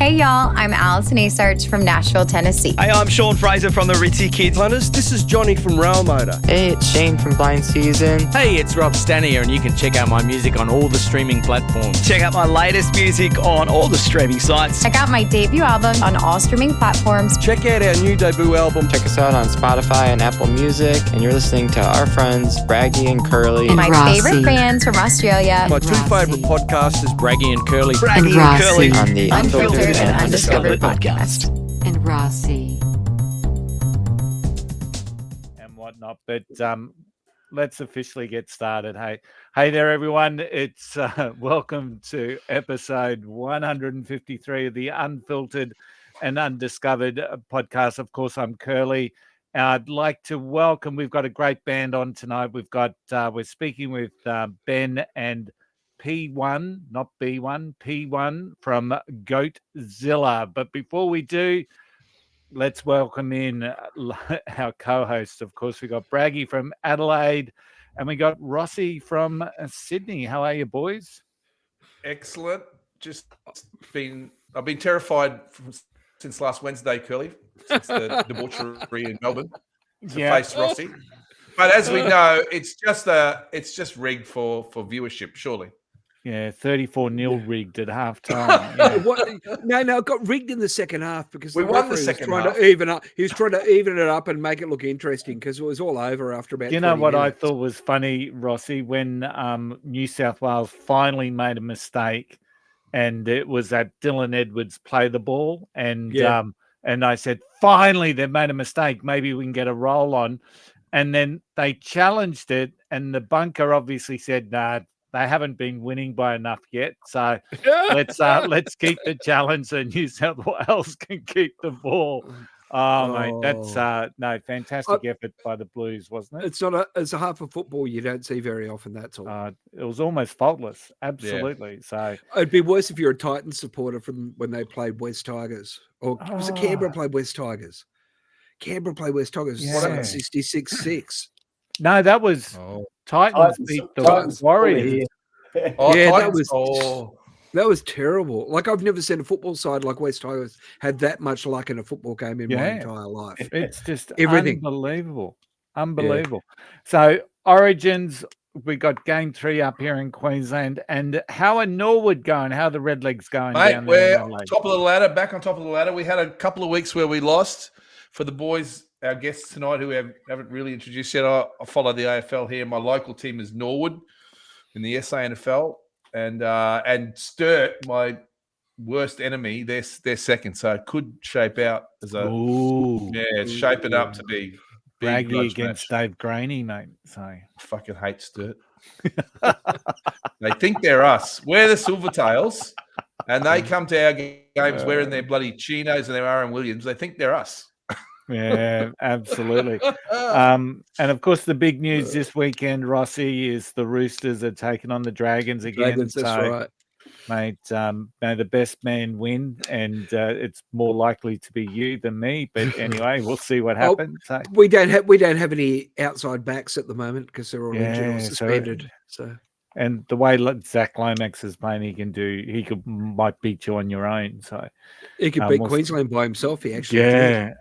Hey y'all, I'm Allison Asarch from Nashville, Tennessee. Hey, I'm Sean Fraser from the Ritzy Kids. Hunters, this is Johnny from Rail Motor. Hey, it's Shane from Blind Season. Hey, it's Rob Stanier, and you can check out my music on all the streaming platforms. Check out my latest music on all the streaming sites. Check out my debut album on all streaming platforms. Check out our new debut album. Check us out on Spotify and Apple Music. And you're listening to our friends, Braggy and Curly. And my favorite bands from Australia. My two favourite podcasters, Braggy and Curly. Braggy and Curly. On the Unfiltered and Undiscovered podcast. And Rossi. And whatnot. But let's officially get started. Hey there, everyone. It's welcome to episode 153 of the Unfiltered and Undiscovered podcast. Of course, I'm Curly. I'd like to welcome, we've got a great band on tonight. We're speaking with Ben and P1, not B1, P1 from Goatzilla. But before we do, let's welcome in our co-hosts. Of course, we got Braggy from Adelaide and we got Rossi from Sydney. How are you, boys? Excellent. I've been terrified since last Wednesday, Curly, since the debauchery in Melbourne to face Rossi. But as we know, it's just rigged for viewership, surely. Yeah, 34-0 rigged at halftime. Yeah. No, it got rigged in the second half because we won the second half. He was trying to even it up and make it look interesting because it was all over after about. You know what minutes. I thought was funny, Rossi, when New South Wales finally made a mistake, and it was that Dylan Edwards play the ball, and I said, finally they've made a mistake. Maybe we can get a roll on, and then they challenged it, and the bunker obviously said, nah. They haven't been winning by enough yet, so let's keep the challenge so New South Wales can keep the ball. Mate, that's fantastic effort by the Blues, wasn't it? It's a half of football you don't see very often. That's all. It was almost faultless, absolutely. Yeah. So it'd be worse if you're a Titans supporter from when they played West Tigers, or was it Canberra played West Tigers? Canberra played West Tigers. Yeah. What happened? 66-6. No, that was Titans beat the Warriors. That was terrible. Like, I've never seen a football side like West Tigers had that much luck in a football game in my entire life. It's just everything unbelievable. Yeah. So Origins, we got game 3 up here in Queensland. And how are Norwood going? How are the Redlegs going? Mate, down we're there top of the ladder, back on top of the ladder. We had a couple of weeks where we lost. For the boys, our guests tonight who haven't really introduced yet, I follow the AFL here. My local team is Norwood in the SANFL, and Sturt, my worst enemy, they're second. So it could shape out as it's shaping up to be Braggy against Dave Graney, mate. So I fucking hate Sturt. They think they're us. We're the Silvertails, and they come to our games wearing their bloody chinos and their RM Williams. They think they're us. Yeah, absolutely. And of course, the big news this weekend, Rossi, is the Roosters are taking on the Dragons again. That's right. Mate, may the best man win, and it's more likely to be you than me. But anyway, we'll see what happens. We don't have any outside backs at the moment because they're all injured or suspended. So. And the way Zach Lomax is playing, he might beat you on your own. So he could beat Queensland by himself. He actually,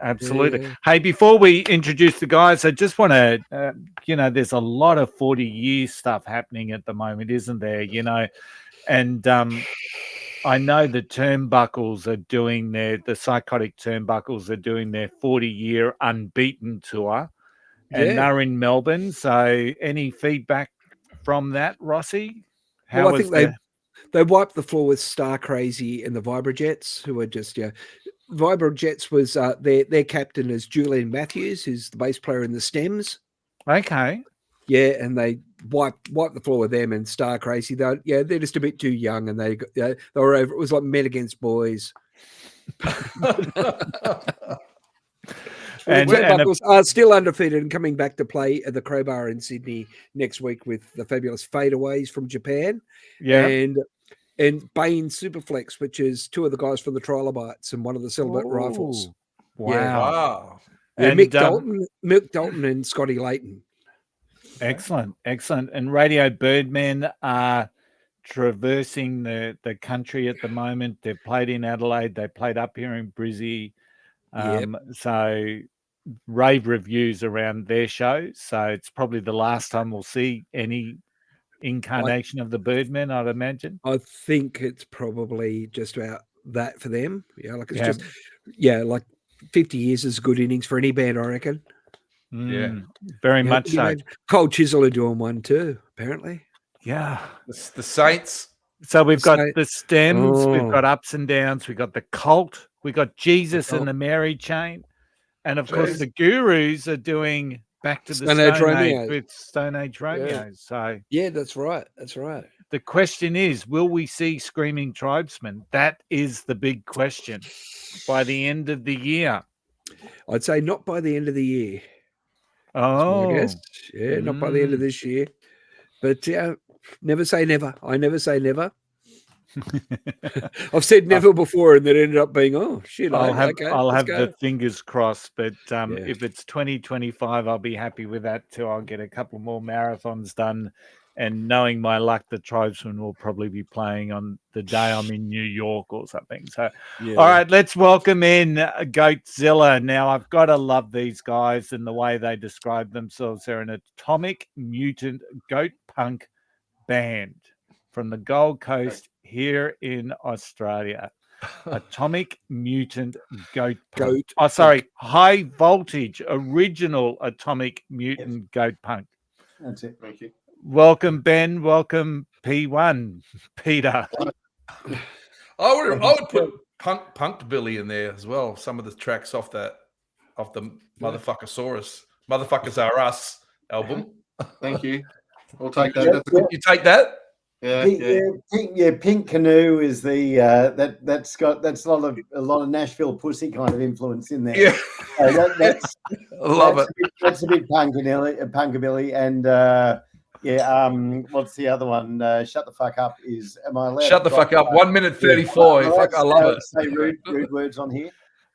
absolutely. Yeah. Hey, before we introduce the guys, I just want to, there's a lot of 40-year stuff happening at the moment, isn't there? And I know the Turnbuckles are doing the Psychotic Turnbuckles are doing their 40-year unbeaten tour, and they're in Melbourne. So any feedback from that, Rossi? I think they wiped the floor with Star Crazy and the Vibrajets, who are just Vibrajets was their captain is Julian Matthews, who's the bass player in the Stems. Okay. Yeah, and they wiped the floor with them and Star Crazy. They're just a bit too young, and they were over. It was like men against boys. And Turnbuckles are still undefeated and coming back to play at the Crowbar in Sydney next week with the fabulous Fadeaways from Japan. Yeah. And Bane Superflex, which is two of the guys from the Trilobites and one of the Silhouette Rifles. Wow. Yeah, and Mick Dalton and Scotty Layton. Excellent. And Radio Birdmen are traversing the country at the moment. They've played in Adelaide. They played up here in Brizzy. So rave reviews around their show. So it's probably the last time we'll see any incarnation of the Birdmen, I'd imagine. I think it's probably just about that for them. Like it's just, like 50 years is good innings for any band, I reckon. Very much so. Cold Chisel are doing one too, apparently. Yeah. The Saints. So we've got the Stems, we've got Ups and Downs, we've got the Cult, we've got Jesus and the Mary Chain. And of course, the Gurus are doing Back to the Stone Age with Stone Age Romeo. So that's right. That's right. The question is, will we see Screaming Tribesmen? That is the big question by the end of the year. I'd say not by the end of the year. Oh, I guess. Yeah, not by the end of this year. But never say never. I never say never. I've said never before, and that ended up being shit. I'll have the fingers crossed. But if it's 2025, I'll be happy with that too. I'll get a couple more marathons done, and knowing my luck, the Tribesmen will probably be playing on the day I'm in New York or something. So, all right, let's welcome in Goatzilla. Now, I've got to love these guys and the way they describe themselves. They're an atomic mutant goat punk band from the Gold Coast here in Australia. Atomic mutant goat punk. High voltage original atomic mutant goat punk. That's it. Thank you. Welcome, Ben. Welcome, P1, Peter. I would put Punked Billy in there as well. Some of the tracks off the Motherfucker Saurus, Motherfuckers Are Us album. Thank you. We'll take that. You take that? Yeah. Pink Canoe is the that's a lot of Nashville pussy kind of influence in there. Yeah, that's I love it. That's a bit punkabilly, and what's the other one? Shut the fuck up is. Am I allowed? Shut the fuck up. 1 minute 34. Fuck, I love it. Say rude words on here.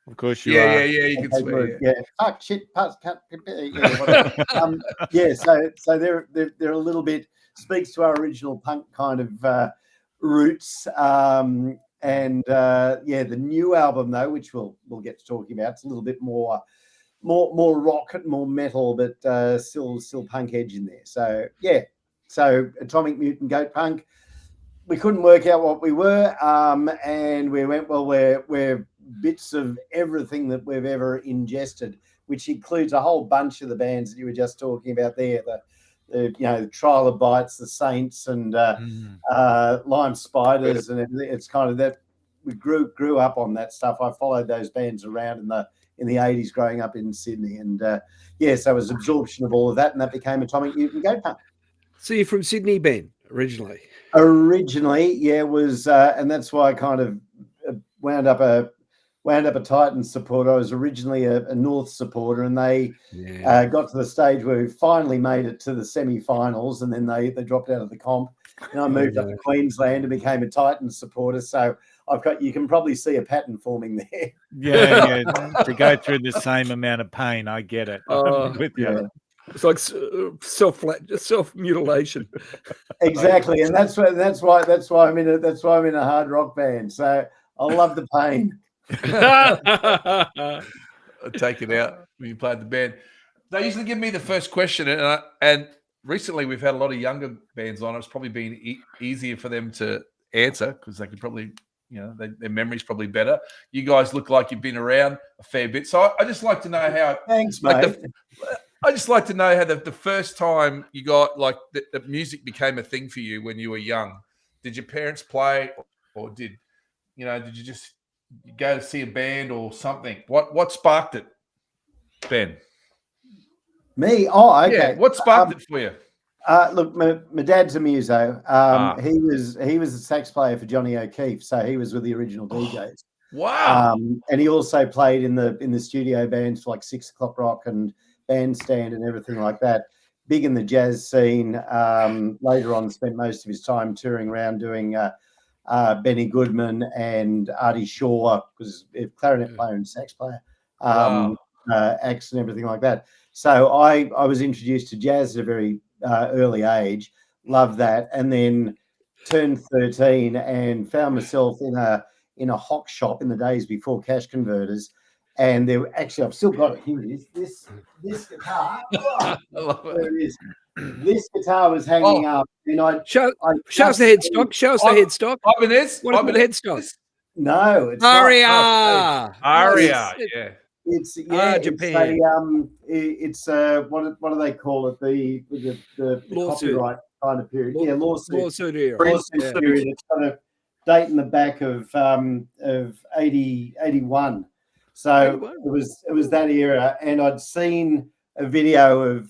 Of course you are. Yeah. You can swear. Yeah. Fuck, shit, putz, cut. So they're a little bit. Speaks to our original punk kind of roots, the new album though, which we'll get to talking about, it's a little bit more rock, more metal, but still punk edge in there. So Atomic Mutant Goat Punk. We couldn't work out what we were, and we went, well, we're bits of everything that we've ever ingested, which includes a whole bunch of the bands that you were just talking about there. The Trial of Bites, the Saints, and Lime Spiders, and it's kind of that we grew up on that stuff. I followed those bands around in the 80s, growing up in Sydney, and so it was absorption of all of that, and that became Atomic Mutant Goat Punk. So you're from Sydney, Ben, originally? Originally, was, and that's why I kind of wound up a Titans supporter. I was originally a North supporter, and they got to the stage where we finally made it to the semi-finals, and then they dropped out of the comp. And I moved up to Queensland and became a Titans supporter. So you can probably see a pattern forming there. Yeah. To go through the same amount of pain, I get it. With you. Yeah. It's like self-mutilation. Exactly, and that's why I'm in a hard rock band. So I love the pain. Take it out when you played the band. They usually give me the first question, and recently we've had a lot of younger bands on. It's probably been easier for them to answer because they could probably, their memory's probably better. You guys look like you've been around a fair bit, so I just like to know how. Thanks, mate. I just like to know how the first time you got the music became a thing for you when you were young. Did your parents play, or did you just go to see a band or something? What sparked it, Ben? Me? Oh, okay. Yeah, what sparked it for you? Look, my dad's a muso. He was a sax player for Johnny O'Keefe, so he was with the original DJs. Wow. And he also played in the studio bands for like 6 O'Clock Rock and Bandstand and everything like that. Big in the jazz scene. Later on, spent most of his time touring around doing Benny Goodman and Artie Shaw, was a clarinet player and sax player, acts and everything like that. So I was introduced to jazz at a very early age. Loved that, and then turned 13 and found myself in a hock shop in the days before cash converters. And there actually, I've still got it. Here it is. This guitar. I love There it is. This guitar was hanging up, and show us the headstock. Show us the headstock. Ibanez. What about the headstock? No, it's Aria. not. Aria. Yeah. It's Japan. It's what do they call it? The Lawsuit. copyright kind of period. Lawsuit. Lawsuit era. Lawsuit period. It's got a date in the back of 81. So it was that era, and I'd seen a video of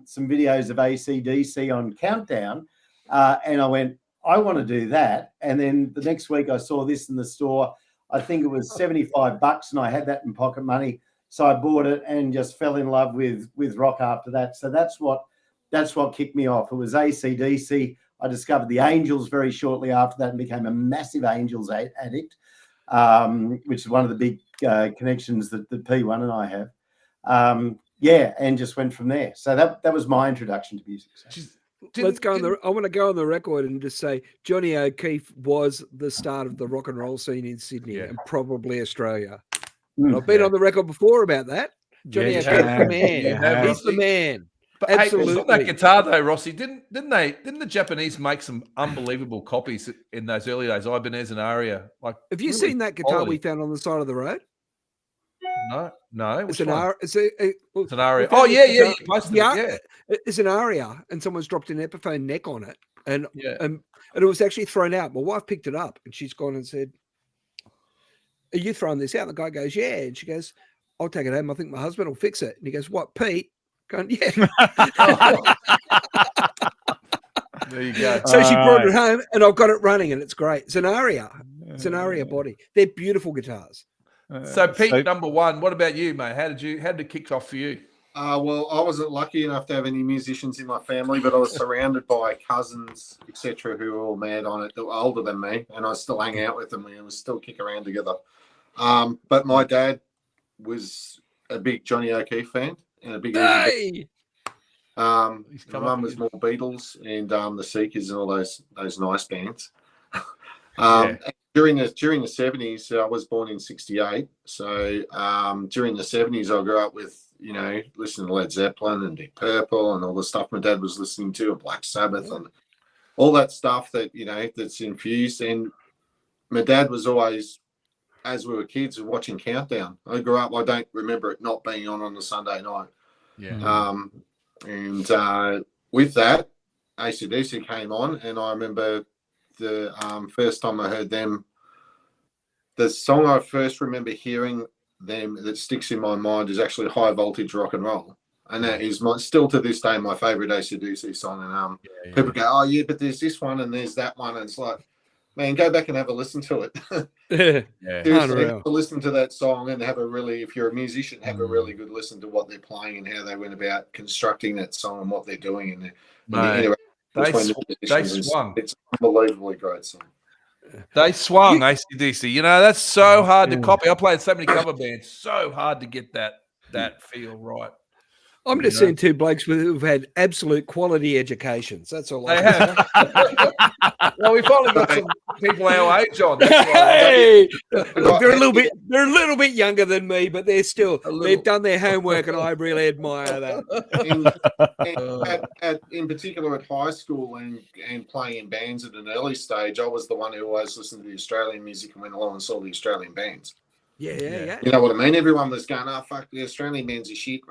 some videos of AC/DC on Countdown, and I went, I want to do that. And then the next week I saw this in the store. I think it was $75, and I had that in pocket money, so I bought it and just fell in love with rock after that. So that's what kicked me off. It was AC/DC. I discovered the Angels very shortly after that and became a massive Angels addict, which is one of the big connections that P1 and I have. And just went from there. So that was my introduction to music. So. Let's go I want to go on the record and just say Johnny O'Keefe was the start of the rock and roll scene in Sydney and probably Australia. I've been on the record before about that. Johnny O'Keefe, the man. He's the man. But absolutely. Hey, that guitar though, Rossi, didn't the Japanese make some unbelievable copies in those early days? Ibanez and Aria. Like, have you seen that guitar we found on the side of the road? No. It's an Aria. It's an Aria. Oh yeah. It's an Aria, and someone's dropped an Epiphone neck on it, and it was actually thrown out. My wife picked it up, and she's gone and said, "Are you throwing this out?" And the guy goes, "Yeah," and she goes, "I'll take it home. I think my husband will fix it." And he goes, "What, Pete?" Going, "Yeah." There you go. So she brought it home, and I've got it running, and it's great. It's an Aria. It's an Aria body. They're beautiful guitars. So Pete, number one, what about you, mate? How did it kick off for you? Well, I wasn't lucky enough to have any musicians in my family, but I was surrounded by cousins, etc., who were all mad on it, that were older than me, and I still hang out with them, and we still kick around together. But my dad was a big Johnny O'Keefe fan and a big my mum was more Beatles and the Seekers and all those nice bands. During the 70s, I was born in 68. So during the 70s, I grew up with, listening to Led Zeppelin and Deep Purple and all the stuff my dad was listening to, and Black Sabbath and all that stuff that, that's infused. And my dad was always, as we were kids, watching Countdown. I grew up, I don't remember it not being on the Sunday night. Yeah. And with that, AC/DC came on, and I remember the first time I heard them, the song I first remember hearing them that sticks in my mind is actually High Voltage Rock and Roll. And that is still to this day my favorite AC/DC song. And people go, "Oh yeah, but there's this one and there's that one." And it's like, man, go back and have a listen to it. Seriously, have a listen to that song and if you're a musician, have a really good listen to what they're playing and how they went about constructing that song and what they're doing. They swung. It's an unbelievably great song. They swung AC/DC. That's so hard to copy. I played so many cover bands. So hard to get that feel right. I'm just seeing two blokes who've had absolute quality educations. That's all. They have. Well, we finally got some people our age on. That's they're a little bit younger than me, but they've done their homework, and I really admire that. In particular, at high school and playing in bands at an early stage, I was the one who always listened to the Australian music and went along and saw the Australian bands. Yeah. You know what I mean? Everyone was going, "Oh, fuck, the Australian bands are shit."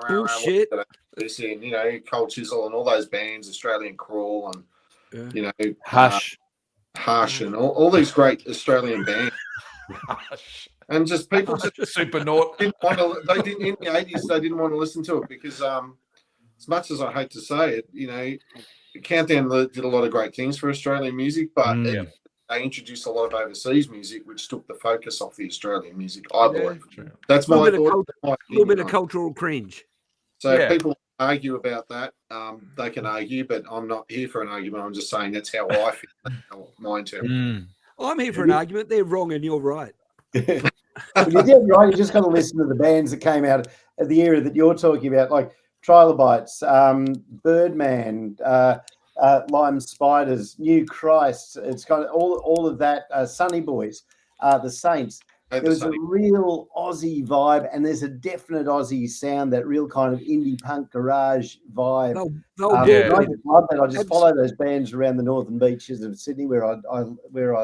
Bullshit. And, Cold Chisel and all those bands, Australian Crawl and, Hush. Hush and all these great Australian bands. Hush. And just people just super naught. in the 80s, they didn't want to listen to it because as much as I hate to say it, Countdown did a lot of great things for Australian music, but they introduced a lot of overseas music, which took the focus off the Australian music, I believe. That's my thought. A little bit of cultural cringe. So people argue about that. They can argue, but I'm not here for an argument. I'm just saying that's how I feel. That's how my interpretation. I'm here for an argument. They're wrong and you're right. You're dead right. You just got to listen to the bands that came out at the era that you're talking about, like Trilobites, Birdman, Lime Spiders, New Christ. It's got all of that. Sunny Boys, the Saints. There was a real Aussie vibe, and there's a definite Aussie sound, that real kind of indie punk garage vibe. I just love that. I just follow those bands around the northern beaches of Sydney, where I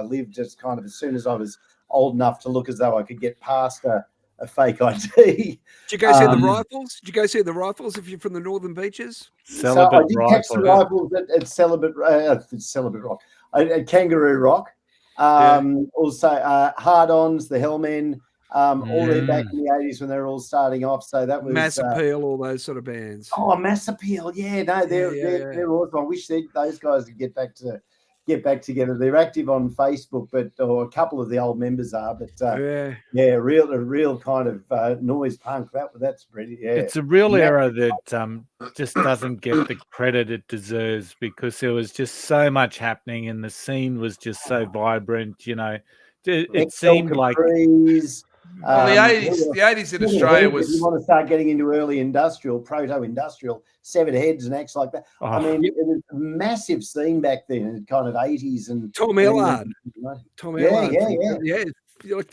lived. Just kind of as soon as I was old enough to look as though I could get past a fake ID. Did you go see the Rifles? Did you go see the Rifles if you're from the northern beaches? So I did catch the Rifles at Celibate Rock, at Kangaroo Rock. Also Hard-Ons, the Hellmen, all the way back in the 80s when they were all starting off. So that was Mass Appeal, all those sort of bands. Oh, Mass Appeal, they're awesome. I wish those guys would get back together. They're active on Facebook, or a couple of the old members are. But a real kind of noise punk. That's pretty. Yeah, it's a real era that just doesn't get the credit it deserves, because there was just so much happening, and the scene was just so vibrant. You know, it seemed like. Well, the 80s in Australia was. You want to start getting into early industrial, proto-industrial, Severed Heads and acts like that. I mean, it was a massive scene back then, in kind of 80s and Tom Ellard. Tom Ellard. Yeah. Like,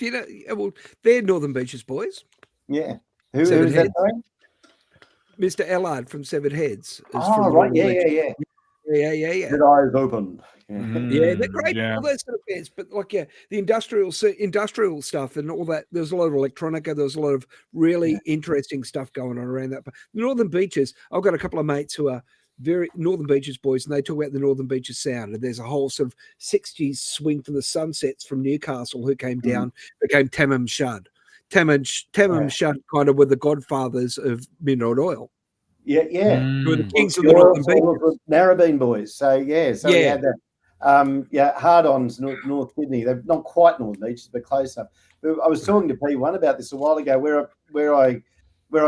well, they're Northern Beaches boys. Yeah. Who is that? Mr. Ellard from Severed Heads. Oh, right. Yeah. Good eyes open. Yeah, they're great. All those sort of bands, but the industrial stuff and all that. There's a lot of electronica. There's a lot of really interesting stuff going on around that. But the Northern Beaches, I've got a couple of mates who are very Northern Beaches boys, and they talk about the Northern Beaches sound. And there's a whole sort of 60s swing from the Sunsets from Newcastle who came down, became Tamim Shud. Tamim Shud kind of were the godfathers of Midnight Oil. Yeah. Who were the kings of the Northern Beaches. Narrabeen boys. So we had that. Hard-Ons, North Sydney. They're not quite North Beaches, but close enough. I was talking to P1 about this a while ago, where I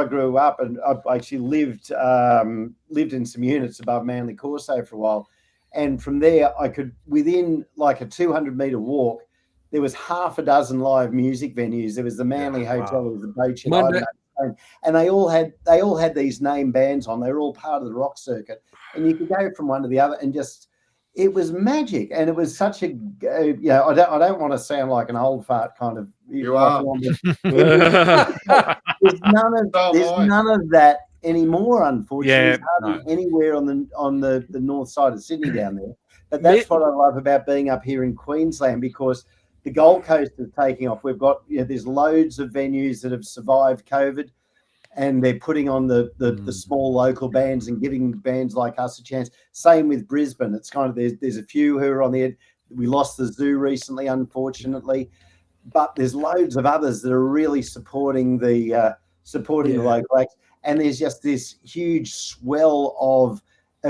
grew up, and I actually lived in some units above Manly Corso for a while, and from there I could, within like a 200-meter walk, there was half a dozen live music venues. There was the Manly Hotel, there was the Beach, and they all had these name bands on. They were all part of the rock circuit, and you could go from one to the other and just. It was magic, and it was such a. I don't want to sound like an old fart kind of. You are. There's none of that anymore, unfortunately. Anywhere on the north side of Sydney down there. But that's what I love about being up here in Queensland, because the Gold Coast is taking off. We've got there's loads of venues that have survived COVID, and they're putting on the small local bands and giving bands like us a chance. Same with Brisbane. It's kind of there's a few who are on the edge. We lost the Zoo recently, unfortunately, but there's loads of others that are really supporting the local acts. And there's just this huge swell of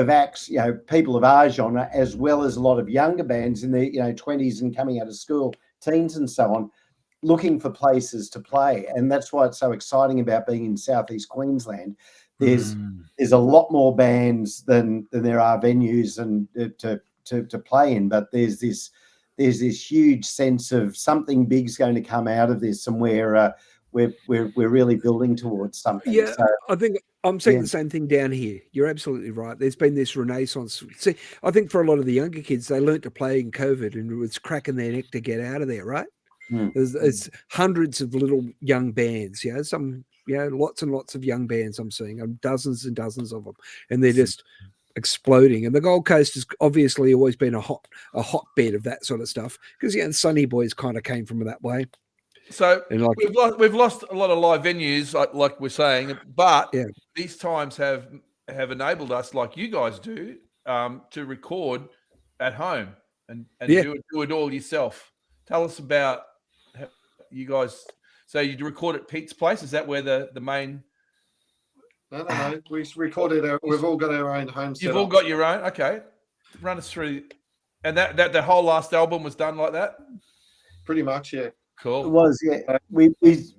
acts, people of our genre, as well as a lot of younger bands in their 20s and coming out of school, teens and so on, looking for places to play. And that's why it's so exciting about being in Southeast Queensland. There's a lot more bands than there are venues and to play in, but there's this huge sense of something big's going to come out of this, and we're really building towards something. Yeah, so, I think I'm seeing the same thing down here. You're absolutely right. There's been this renaissance. See, I think for a lot of the younger kids, they learnt to play in COVID, and it was cracking their neck to get out of there, right? There's hundreds of little young bands, lots and lots of young bands I'm seeing, dozens and dozens of them, and they're just exploding. And the Gold Coast has obviously always been a hotbed of that sort of stuff, because the Sunny Boys kind of came from that way. So we've lost a lot of live venues, like we're saying, but these times have enabled us, like you guys do, to record at home and do it all yourself. Tell us about you guys. So you record at Pete's place? Is that where the main? No. We recorded. We've all got our own home. You've all got your own. Okay, run us through. And that the whole last album was done like that. Pretty much, yeah. Cool. It was, yeah.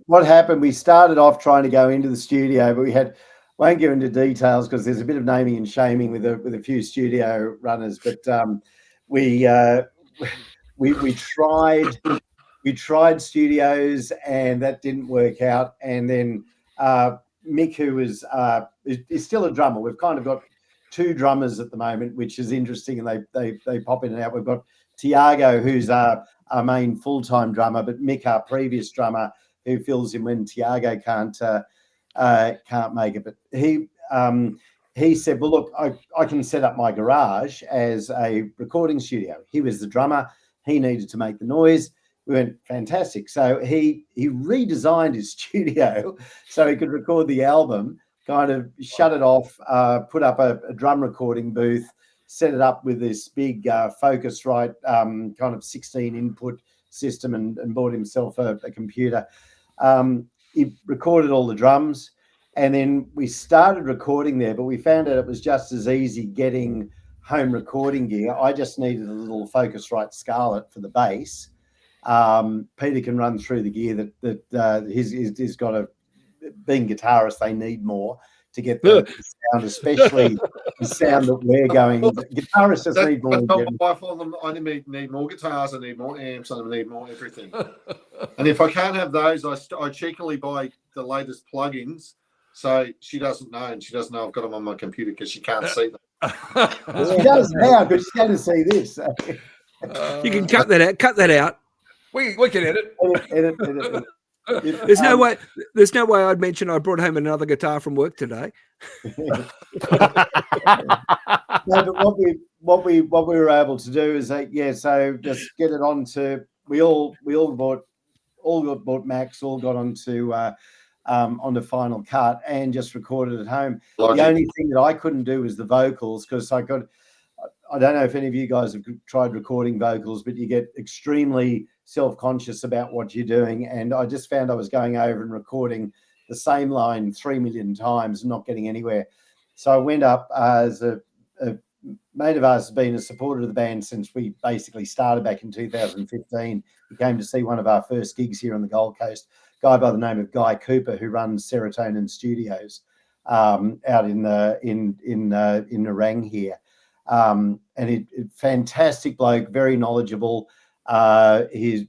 What happened? We started off trying to go into the studio, but won't go into details because there's a bit of naming and shaming with a few studio runners. But we tried studios, and that didn't work out. And then Mick, who is still a drummer, we've kind of got two drummers at the moment, which is interesting, and they pop in and out. We've got Tiago, who's our main full-time drummer, but Mick, our previous drummer, who fills in when Tiago can't make it. But he said, well, look, I can set up my garage as a recording studio. He was the drummer. He needed to make the noise. We went, fantastic. So he redesigned his studio so he could record the album, kind of shut it off, put up a drum recording booth, set it up with this big Focusrite kind of 16 input system, and bought himself a computer. He recorded all the drums, and then we started recording there, but we found out it was just as easy getting home recording gear. I just needed a little Focusrite Scarlett for the bass. Peter can run through the gear that he's got a, being guitarist, they need more to get the sound, especially the sound that we're going. Guitarists just need more. I need more guitars, I need more amps, I need more everything. And if I can't have those, I cheekily buy the latest plugins. So she doesn't know, and she doesn't know I've got them on my computer because she can't see them. She does now, but she's going to see this. You can cut that out. Cut that out. We can edit. Edit. There's no way. There's no way I'd mention I brought home another guitar from work today. No, but what we were able to do is so just get it onto. We all bought Macs, all got onto Final Cut, and just recorded at home. Logic. The only thing that I couldn't do was the vocals, because I don't know if any of you guys have tried recording vocals, but you get extremely self-conscious about what you're doing. And I just found I was going over and recording the same line 3 million times and not getting anywhere. So I went up as a mate of ours has been a supporter of the band since we basically started back in 2015. He came to see one of our first gigs here on the Gold Coast, a guy by the name of Guy Cooper, who runs Serotonin Studios out in Nerang here. And fantastic bloke, very knowledgeable. He's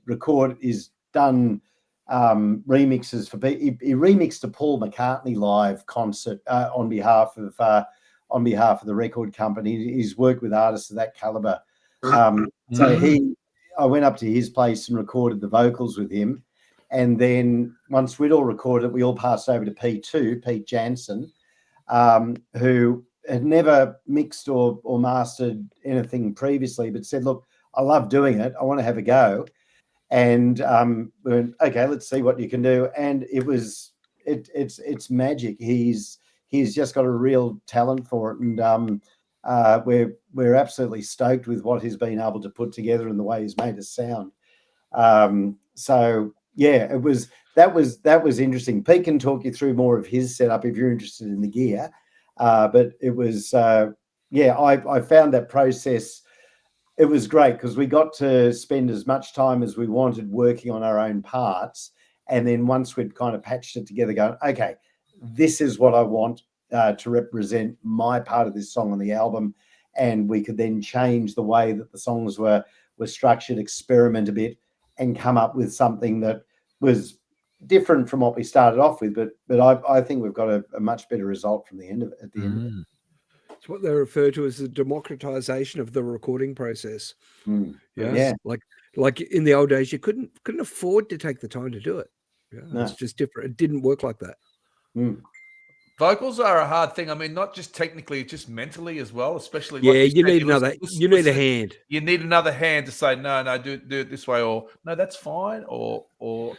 done remixes for. He remixed a Paul McCartney live concert on behalf of the record company. He's worked with artists of that caliber. So I went up to his place and recorded the vocals with him, and then once we'd all recorded, we all passed over to Pete Jansen, who had never mixed or mastered anything previously, but said, look, I love doing it. I want to have a go. And we went, okay, let's see what you can do. And it's magic. He's just got a real talent for it. And we're absolutely stoked with what he's been able to put together and the way he's made us sound. So yeah, that was interesting. Pete can talk you through more of his setup if you're interested in the gear. But it was, I found that process, it was great because we got to spend as much time as we wanted working on our own parts. And then once we'd kind of patched it together, going, okay, this is what I want to represent my part of this song on the album. And we could then change the way that the songs were structured, experiment a bit, and come up with something that was different from what we started off with, but I think we've got a much better result from the end of it. At the end of it, it's what they refer to as the democratization of the recording process. Yeah. Like in the old days, you couldn't afford to take the time to do it. No. It's just different. It didn't work like that. Vocals are a hard thing. I mean, not just technically, just mentally as well, especially. You need another. You need a hand. You need another hand to say no, do it this way, or no, that's fine, or. I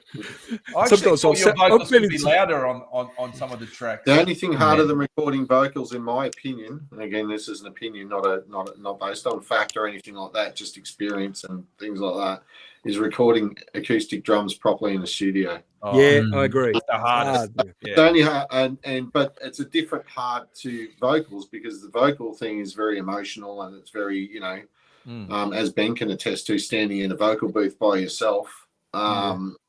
actually thought your vocals could be louder on some of the tracks. The only thing harder than recording vocals, in my opinion, and again, this is an opinion, not based on fact or anything like that, just experience and things like that, is recording acoustic drums properly in the studio. I agree. It's the hardest. It's only hard, but it's a different hard to vocals because the vocal thing is very emotional and it's very, as Ben can attest to, standing in a vocal booth by yourself,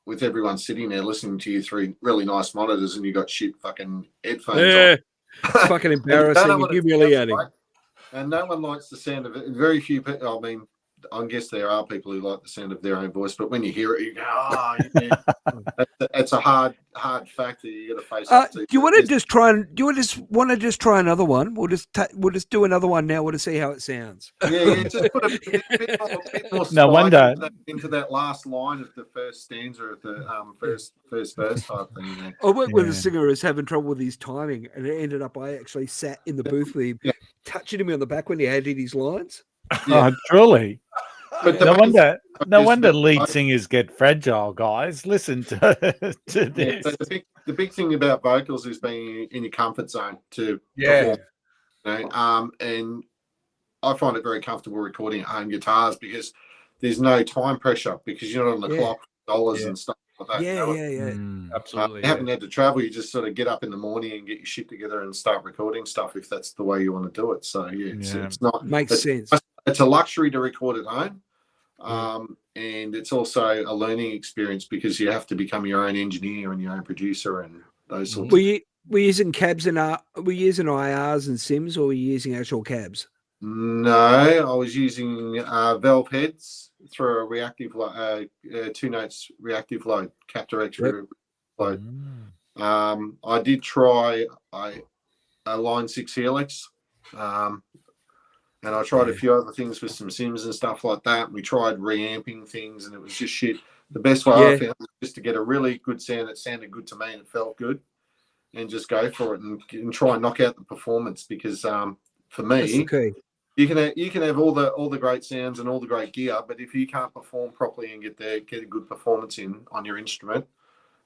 with everyone sitting there listening to you through really nice monitors, and you got shit fucking headphones on. It's fucking embarrassing and humiliating. And no one likes the sound of it. Very few people. I mean, I guess there are people who like the sound of their own voice, but when you hear it, you go, "Oh, yeah." That's a hard fact that you got to face up to. Do you want to just try and just try another one? We'll just do another one now. We'll just see how it sounds. Yeah, just put a bit more No wonder into that last line of the first stanza of the first verse type thing. You know? I worked with a singer who was having trouble with his timing, and it ended up I actually sat in the booth with him, touching him on the back when he had his lines. Oh, truly. But no wonder lead singers get fragile, guys. Listen to this. So the big thing about vocals is being in your comfort zone to perform. You know? And I find it very comfortable recording at home guitars because there's no time pressure because you're not on the clock, dollars and stuff like that. Yeah. Absolutely. You haven't had to travel. You just sort of get up in the morning and get your shit together and start recording stuff if that's the way you want to do it. So it's not makes sense. It's a luxury to record at home. And it's also a learning experience because you have to become your own engineer and your own producer and those sorts Were you using cabs and were you using IRs and sims, or were you using actual cabs? No, I was using valve heads through a reactive 2 notes reactive load, Captor X load. I did try a line 6 helix. And I tried a few other things with some sims and stuff like that. We tried reamping things, and it was just shit. The best way I found was just to get a really good sound that sounded good to me and it felt good, and just go for it and try and knock out the performance. Because for me, you can have all the great sounds and all the great gear, but if you can't perform properly and get a good performance in on your instrument,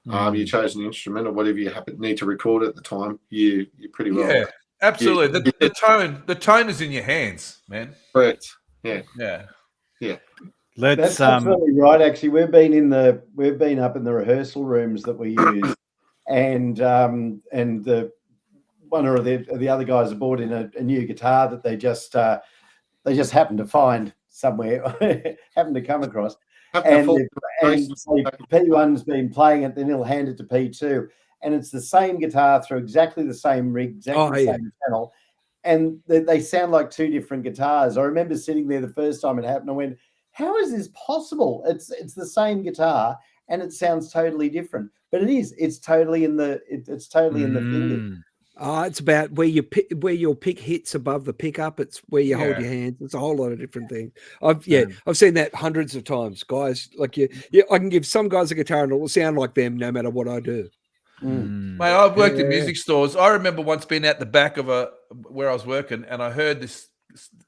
your chosen instrument or whatever you need to record at the time, you're pretty well. Yeah. Absolutely. The tone is in your hands, man. Correct. Yeah. That's absolutely right. Actually, we've been up in the rehearsal rooms that we use, and one of the other guys have brought in a new guitar that they just happened to find somewhere, happened to come across, and so P1's been playing it, then he'll hand it to P2. And it's the same guitar through exactly the same rig, exactly the same channel. And they sound like two different guitars. I remember sitting there the first time it happened. I went, how is this possible? It's the same guitar and it sounds totally different. But it is. It's totally in the it's totally in the fingers. It's about where your pick hits above the pickup. It's where you hold your hands. It's a whole lot of different things. I've seen that hundreds of times. Guys, like I can give some guys a guitar and it will sound like them no matter what I do. Mate, I've worked in music stores. I remember once being out the back of where I was working, and I heard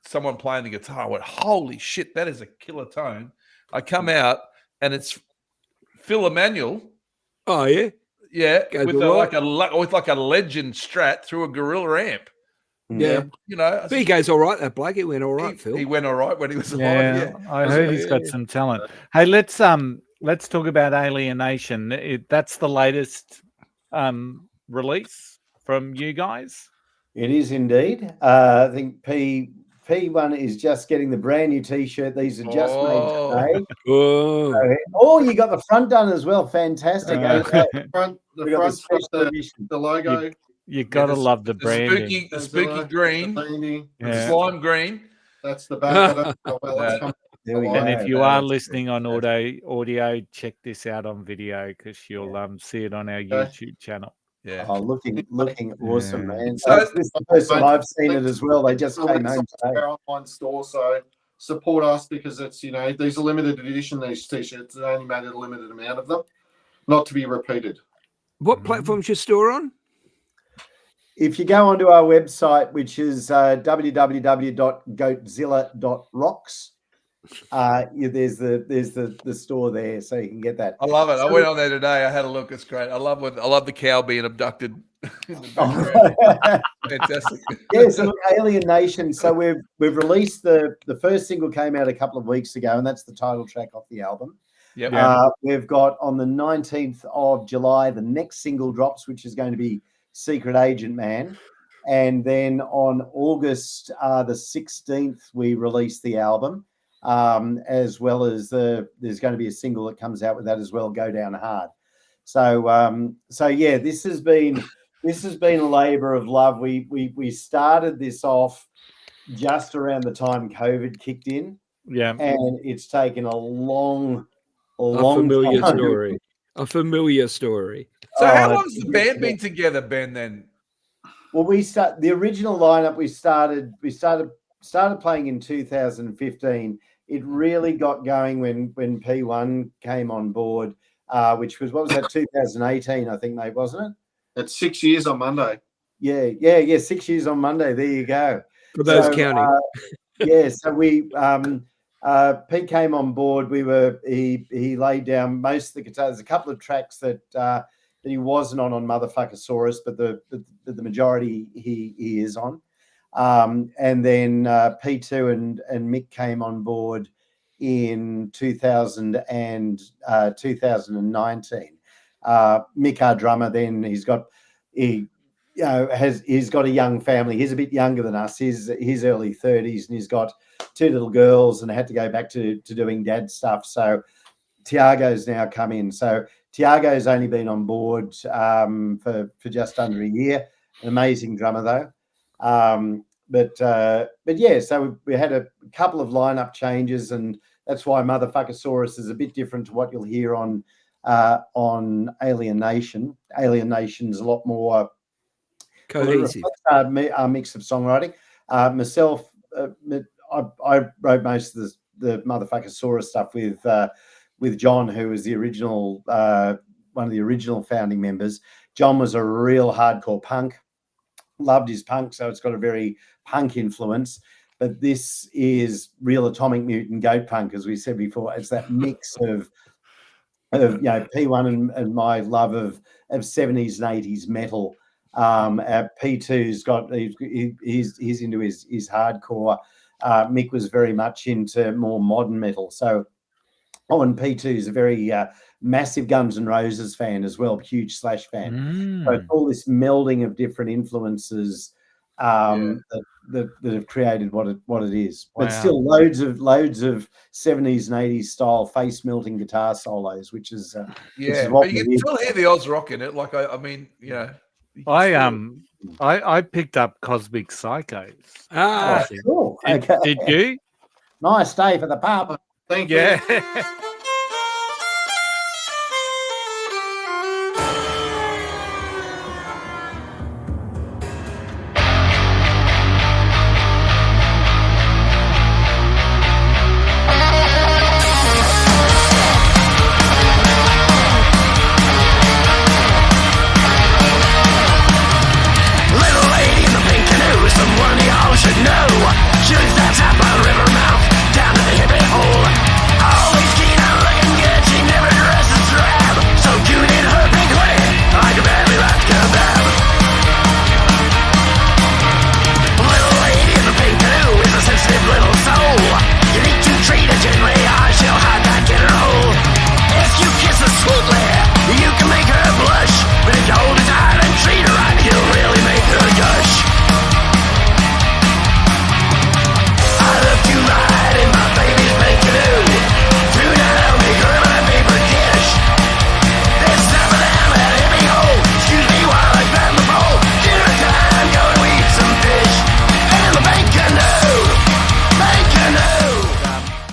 someone playing the guitar. I went, "Holy shit, that is a killer tone!" I come out, and it's Phil Emanuel. Oh yeah, with like a Legend Strat through a Gorilla amp. Yeah, but he goes all right. That bloke, he went all right. Phil, he went all right when he was alive. Yeah, I heard he's got some talent. Hey, let's talk about Alien Nation. That's the latest release from you guys. It is indeed. I think P1 is just getting the brand new T-shirt. These are just made today. Oh, you got the front done as well. Fantastic. The front, the logo. You got to love the branding. The spooky green, the slime green. That's the back. And if you are listening on audio, check this out on video because you'll see it on our YouTube channel. Yeah. Oh, looking awesome, man. So this is the first time I've seen it as well. They just came home today. Our online store, so support us because it's these are limited edition. These T-shirts are only made a limited amount of them, not to be repeated. What platform's your store on? If you go onto our website, which is www.goatzilla.rocks, there's the store there, so you can get that. I love it. I went on there today. I had a look. It's great. I love the cow being abducted. Fantastic. Yeah, so look, Alien Nation. So we've released the first single came out a couple of weeks ago, and that's the title track off the album. Yep. We've got on the 19th of July the next single drops, which is going to be Secret Agent Man. And then on August the 16th, we release the album, as well as there's going to be a single that comes out with that as well, Go Down Hard. So yeah, this has been a labor of love. We started this off just around the time COVID kicked in, Yeah. And it's taken a long familiar time. story. A familiar story. So how Oh, long's the band been together, Ben? Then Well, the original lineup we started playing in 2015. It really got going when P1 came on board, which was, what was that, 2018, I think, mate, wasn't it? It's 6 years on Monday. Yeah, 6 years on Monday. There you go. For those counting. So we Pete came on board. He laid down most of the guitar. There's a couple of tracks that he wasn't on Motherfucker Saurus, but the majority he is on. And then P2 and Mick came on board in 2000 and 2019. Mick, our drummer, then he's got a young family. He's a bit younger than us. He's early 30s, and he's got 2 little girls, and had to go back to doing dad stuff. So Tiago's now come in. So Tiago's only been on board for just under a year. An amazing drummer though. But yeah, so we had a couple of lineup changes, and that's why Motherfucker Saurus is a bit different to what you'll hear on Alien Nation. Alien Nation's a lot more cohesive. Our mix of songwriting. Myself, I wrote most of the Motherfucker Saurus stuff with John, who was the original one of the original founding members. John was a real hardcore punk, loved his punk, so it's got a very punk influence. But this is real Atomic Mutant Goatpunk, as we said before. It's that mix of P1 and my love of 70s and 80s metal. P2's got he's into his hardcore. Mick was very much into more modern metal. So, and P2 is a very massive Guns N' Roses fan as well, huge Slash fan. So it's all this melding of different influences that have created what it is. But still loads of 70s and 80s style face melting guitar solos, which is but you can still hear the Oz rock in it. Like I picked up Cosmic Psychos. Cool. Did you? Nice day for the pub. Thank you. Yeah.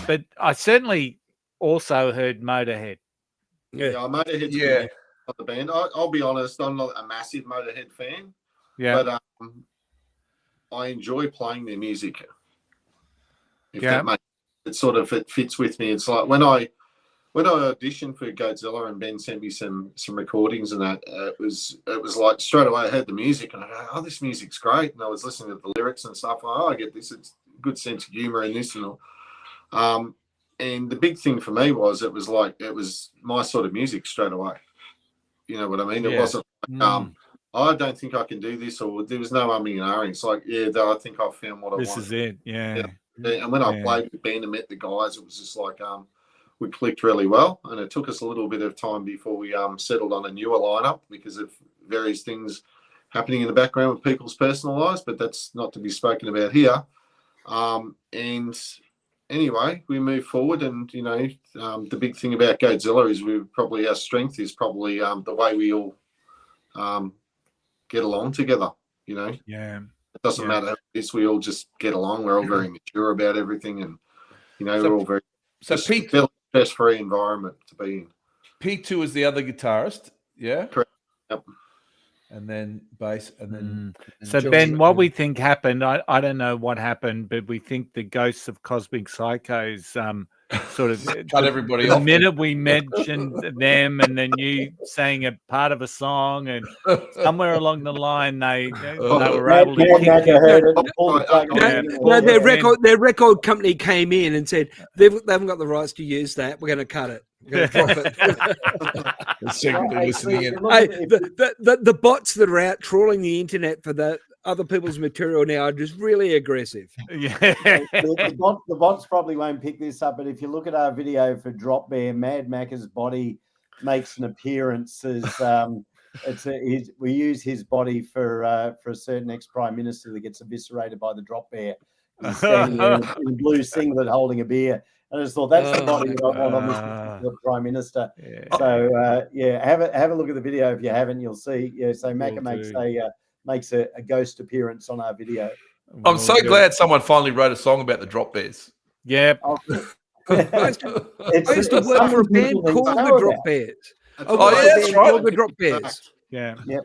But I certainly also heard Motorhead. Yeah, Motorhead's been on the band. I'll be honest, I'm not a massive Motorhead fan. Yeah. But I enjoy playing their music. It fits with me. It's like when I auditioned for Goatzilla and Ben sent me some recordings and that, it was like straight away I heard the music and I go, oh, this music's great. And I was listening to the lyrics and stuff. I get this. It's a good sense of humor in this and all. And the big thing for me was it was my sort of music straight away. You know what I mean? It wasn't I don't think I can do this, or there was no umming and ahhing. It's like, I think I've found what I want. This is it. Yeah. And when I played with Ben and met the guys, it was just like we clicked really well. And it took us a little bit of time before we settled on a newer lineup because of various things happening in the background with people's personal lives, but that's not to be spoken about here. And anyway, we move forward, and the big thing about Goatzilla is our strength is probably the way we all get along together. It doesn't matter. We all just get along. We're all very mature about everything, and You know, we're all very So just Pete, feel stress-free environment to be in. P2 is the other guitarist, yeah? Correct. Yep. And then bass, and then... So, Johnny- Ben, what we think happened, I don't know what happened, but we think the ghosts of Cosmic Psychos sort of cut everybody the off. minute we mentioned them and then you saying a part of a song, and somewhere along the line they were able to kick Mac you. heard it and pulled the plug on it. No, their record company came in and said they haven't got the rights to use that. We're going to cut it. We're going to drop it. Secretly listening in. Hey, the bots that are out trawling the internet for the other people's material now are just really aggressive. Yeah. The bots probably won't pick this up, but if you look at our video for Drop Bear, Mad Macca's body makes an appearance as we use his body for a certain ex-prime minister that gets eviscerated by the Drop Bear. He's standing there in a blue singlet holding a beer. And I just thought that's the body that I want on this particular prime minister. Yeah. So have a look at the video if you haven't. You'll see. Yeah, so Macca makes a ghost appearance on our video. I'm so glad someone finally wrote a song about the Drop Bears. Yep. I used to work for a band called the Drop Bears. That's right. Called the Drop Bears. Yeah. Yep.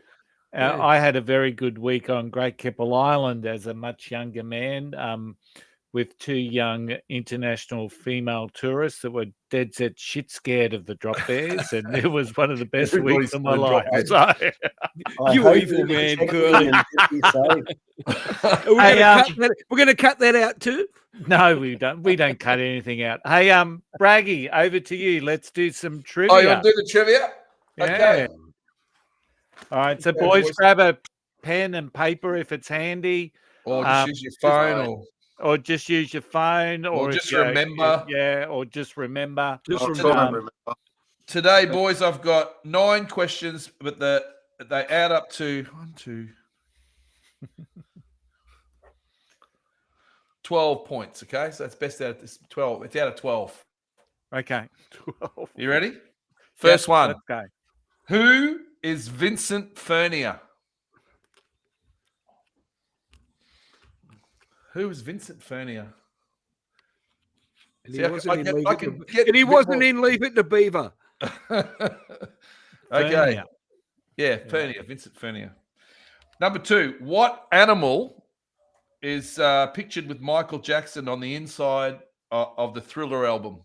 I had a very good week on Great Keppel Island as a much younger man, with two young international female tourists that were dead set shit scared of the Drop Bears, and it was one of the best weeks of my life. So, you evil man, Curly. We're going to cut that out too. No, we don't. We don't cut anything out. Hey, Braggy, over to you. Let's do some trivia. Oh, you want to do the trivia? Yeah. Okay. All right, so boys, grab a pen and paper if it's handy, or just use your phone, or just use your phone, or just remember. Or just remember. Today, boys, I've got 9 questions, but they add up to 12 points. Okay, so that's best out of this 12. It's out of 12. Okay, 12. You ready? First one. Let's go. Who is Vincent Furnier? Who is Vincent Furnier? And he wasn't in Leave It to Beaver. Okay. Yeah, Furnier, Vincent Furnier. Number 2, what animal is pictured with Michael Jackson on the inside of the Thriller album?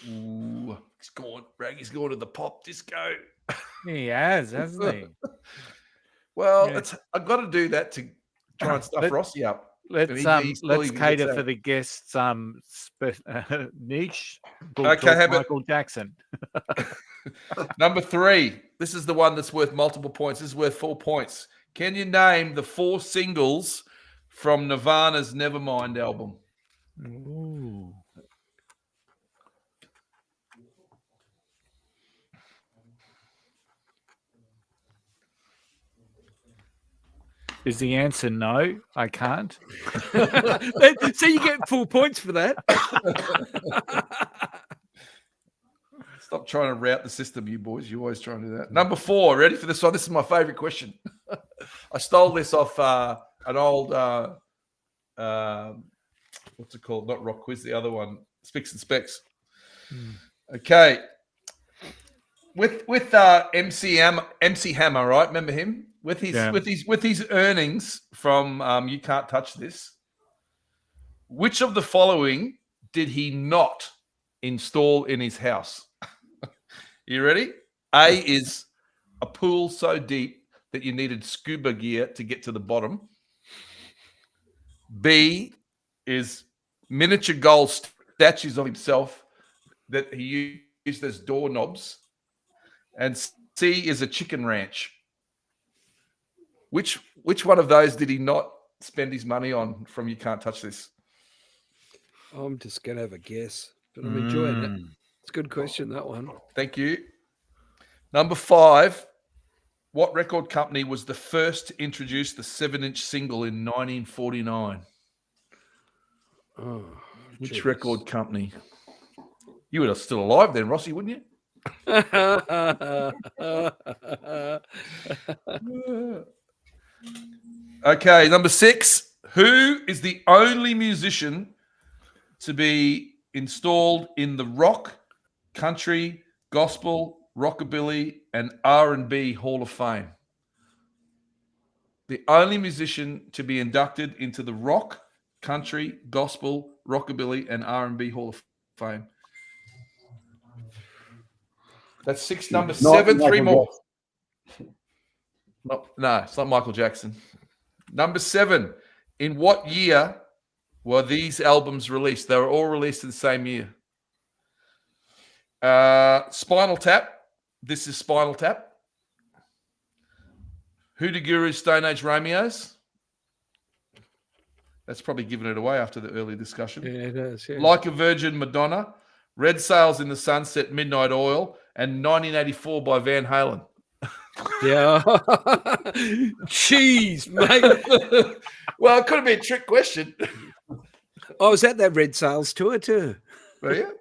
Ooh, Raggy's gone to the pop disco. He has, hasn't he? Well, I've got to do that to try and stuff Rossi up. Let's cater for the guests' niche. Okay, Michael Jackson. Number 3. This is the one that's worth multiple points. This is worth 4 points. Can you name the 4 singles from Nirvana's Nevermind album? Ooh. Is the answer no? I can't. So you get 4 points for that. Stop trying to route the system, you boys. You always try and do that. Number 4. Ready for this one? This is my favorite question. I stole this off an old, what's it called? Not Rock Quiz, the other one. Spicks and Specs. Okay. With MC Hammer, right? Remember him? With his earnings from You Can't Touch This, which of the following did he not install in his house? You ready? A is a pool so deep that you needed scuba gear to get to the bottom. B is miniature gold statues of himself that he used as doorknobs. And C is a chicken ranch. Which one of those did he not spend his money on from You Can't Touch This? I'm just going to have a guess, but I'm enjoying it. It's a good question, that one. Thank you. Number 5, what record company was the first to introduce the 7-inch single in 1949? Which record company? You were still alive then, Rossi, wouldn't you? Okay, number 6. Who is the only musician to be installed in the rock, country, gospel, rockabilly, and R&B Hall of Fame? The only musician to be inducted into the rock, country, gospel, rockabilly, and R&B Hall of Fame. That's six. Number seven. Three more. No, it's not Michael Jackson. Number 7. In what year were these albums released? They were all released in the same year. Spinal Tap. This is Spinal Tap. Hoodoo Guru, Stone Age Romeos. That's probably given it away after the early discussion. Yeah, it is. Yeah. Like a Virgin, Madonna. Red Sails in the Sunset, Midnight Oil, and 1984 by Van Halen. Yeah. Jeez, mate. Well, it could have been a trick question. I was at that Red Sails tour too. Were you?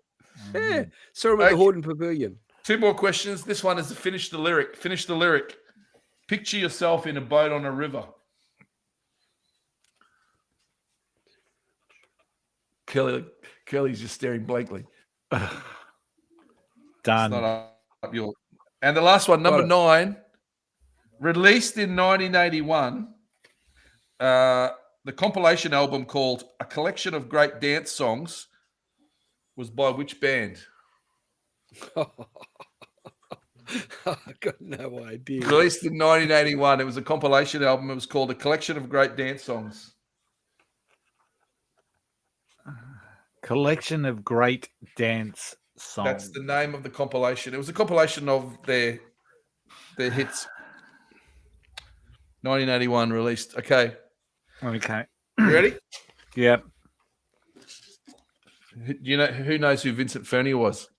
Yeah. Saw him at the Horden Pavilion. 2 more questions. This one is to finish the lyric. Finish the lyric. Picture yourself in a boat on a river. Kelly's just staring blankly. Done. It's not up your. And the last one, number 9, released in 1981. The compilation album called A Collection of Great Dance Songs was by which band? I've got no idea. Released in 1981. It was a compilation album. It was called A Collection of Great Dance Songs. Collection of great dance songs. That's the name of the compilation. It was a compilation of their hits. 1981 released. Okay. Okay. You ready? Yep. You know who knows who Vincent Fernie was?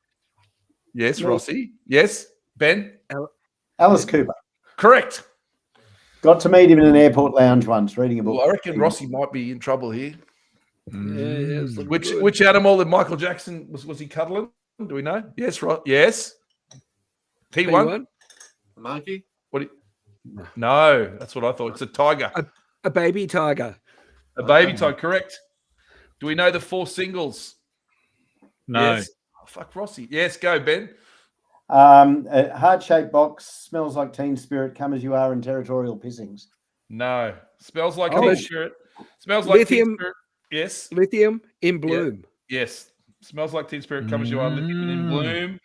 Yes, Rossi. Yes, Ben. Alice Cooper. Correct. Got to meet him in an airport lounge once, reading a book. Well, I reckon Rossi might be in trouble here. Yeah, Which animal did Michael Jackson was he cuddling? Do we know? Yes, right. Yes. P1. A monkey? No, that's what I thought. It's a tiger. A baby tiger. A baby tiger, correct. Do we know the 4 singles? No. Yes. Oh, fuck Rossi. Yes, go, Ben. A heart-shaped box, smells like Teen Spirit, come as you are, and territorial pissings. No. Smells like Teen Spirit. Smells like Lithium. Teen Spirit. Yes. Lithium in Bloom. Yeah. Yes. Smells like Teen Spirit, come as you are, Lithium in Bloom.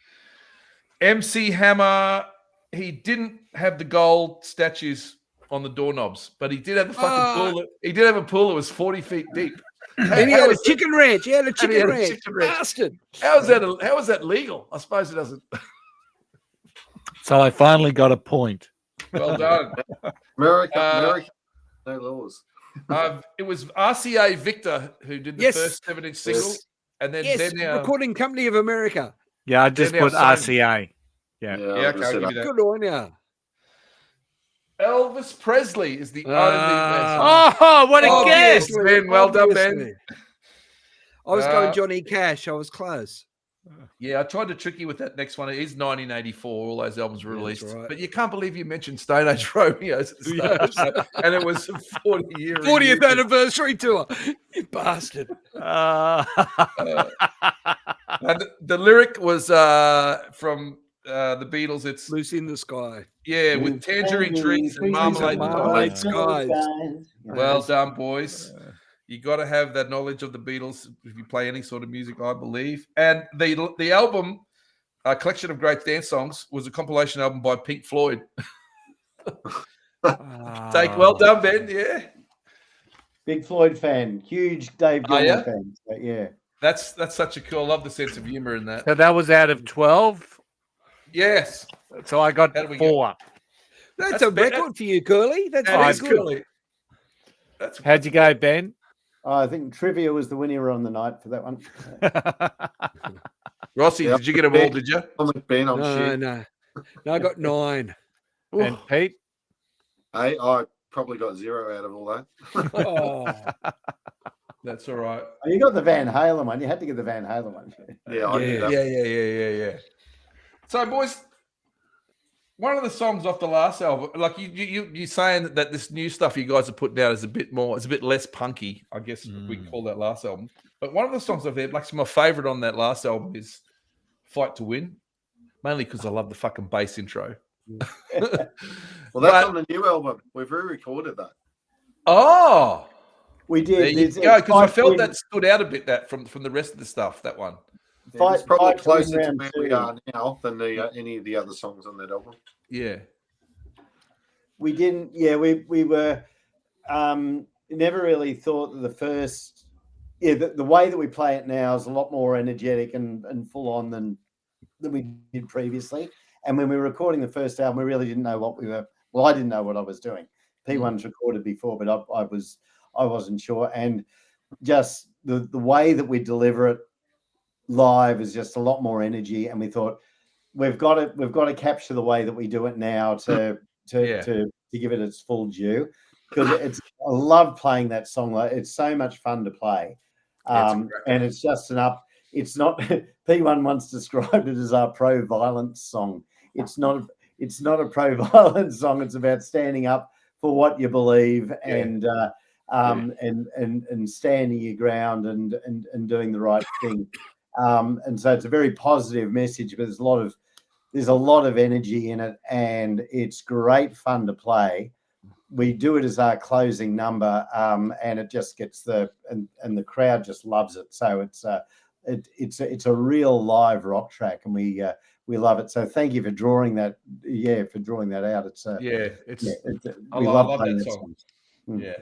MC Hammer, he didn't have the gold statues on the doorknobs, but he did have the fucking pool. He did have a pool that was 40 feet deep. And he had a chicken ranch. He had a chicken ranch. Bastard. How is that legal? I suppose it doesn't. So I finally got a point. Well done. America, no laws. It was RCA Victor who did the first 7-inch single, and then Recording Company of America. Yeah, I just put RCA. Yeah. Okay, I'll give you that. Good on ya. Elvis Presley is the only. Oh, what a guess! Yes, Ben. Well done, Ben. I was going Johnny Cash. I was close. Yeah, I tried to trick you with that next one. It is 1984. All those albums were released. Right. But you can't believe you mentioned Stone Age Romeos at the start. And it was a 40-year 40th anniversary tour. You bastard. And the lyric was from the Beatles. It's Lucy in the Sky. Yeah, with tangerine trees and marmalade skies. Well done, boys. You got to have that knowledge of the Beatles if you play any sort of music, I believe. And the album, A Collection of Great Dance Songs, was a compilation album by Pink Floyd. Well done, Ben. Yeah. Big Floyd fan. Huge Dave Gilmour fan. But yeah. That's such a cool. I love the sense of humor in that. So that was out of 12? Yes. So I got 4. That's a record for you, Curly. That's good. Curly. How'd you go, Ben? I think Trivia was the winner on the night for that one. Rossi, did you get them all, did you? I'm like Ben, I'm shit. No, I got 9. And Pete? Hey, I probably got 0 out of all that. Oh. That's all right. Oh, you got the Van Halen one. You had to get the Van Halen one. Yeah, I did that. Yeah. So, boys, One of the songs off the last album, like you saying that this new stuff you guys are putting out is a bit more, it's a bit less punky, I guess we call that last album. But one of the songs I've heard, like my favorite on that last album is "Fight to Win," mainly because I love the fucking bass intro. Well, that's on the new album. We've re-recorded that. Oh, we did. There you go, because I felt that stood out a bit from the rest of the stuff. That one. Yeah, it's probably closer to round where two. we are now than any of the other songs on that album. Yeah. We didn't. Yeah, we were never really thought that the first. Yeah, the way that we play it now is a lot more energetic and full on than we did previously. And when we were recording the first album, we really didn't know what we were. Well, I didn't know what I was doing. P1's recorded before, but I wasn't sure. And just the way that we deliver it live is just a lot more energy. And we thought we've got to capture the way that we do it now to give it its full due, because I love playing that song. It's so much fun to play, and it's just it's not. P1 once described it as our pro-violence song. It's not a pro-violence song. It's about standing up for what you believe and standing your ground and doing the right thing. And so it's a very positive message, but there's a lot of energy in it, and it's great fun to play. We do it as our closing number, and it just gets and the crowd just loves it. So it's a real live rock track, and we love it. So thank you for drawing that. Yeah, for drawing that out. We love playing that song. Yeah.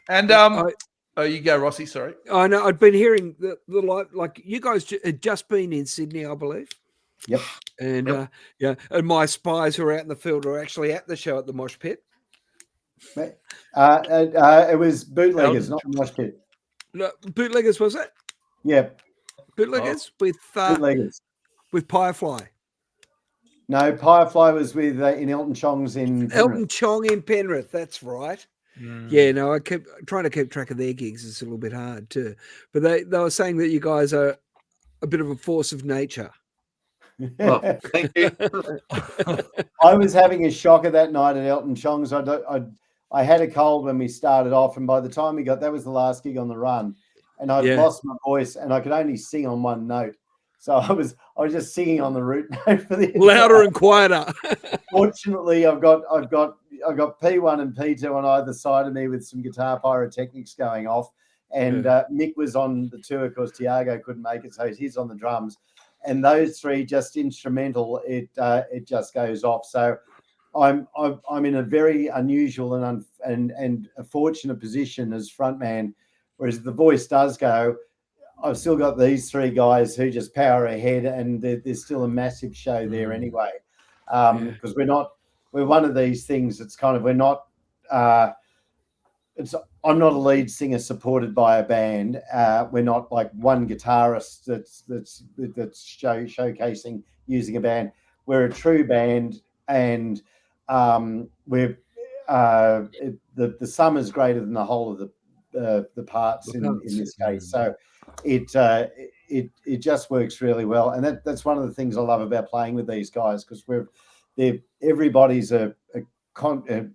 And you go, Rossi. Sorry. I know. I'd been hearing the like you guys had just been in Sydney, I believe. Yep. And and my spies who are out in the field are actually at the show at the Mosh Pit. It was Bootleggers, not the Mosh Pit. No, Bootleggers, was it? Yep. Bootleggers with Bootleggers with Firefly. No, Firefly was with in Elton Chong's in Penrith. Elton Chong in Penrith. That's right. Yeah, no, I kept trying to keep track of their gigs. It's a little bit hard too, but they were saying that you guys are a bit of a force of nature. Oh, thank you. I was having a shocker that night at Elton Chong's. I had a cold when we started off, and by the time that was the last gig on the run, and I'd lost my voice, and I could only sing on one note. So I was just singing on the root note for the louder and quieter. Fortunately, I've got P1 and P2 on either side of me with some guitar pyrotechnics going off, and Mick was on the tour because Tiago couldn't make it, so he's on the drums, and those three just instrumental. It just goes off. So I'm in a very unusual and a fortunate position as frontman, whereas the voice does go. I've still got these three guys who just power ahead, and there's still a massive show there anyway. Because we're one of these things. It's kind of we're not. I'm not a lead singer supported by a band. We're not like one guitarist that's showcasing using a band. We're a true band, and we're the sum is greater than the whole of the parts in this case. So it just works really well, and that's one of the things I love about playing with these guys, because everybody's not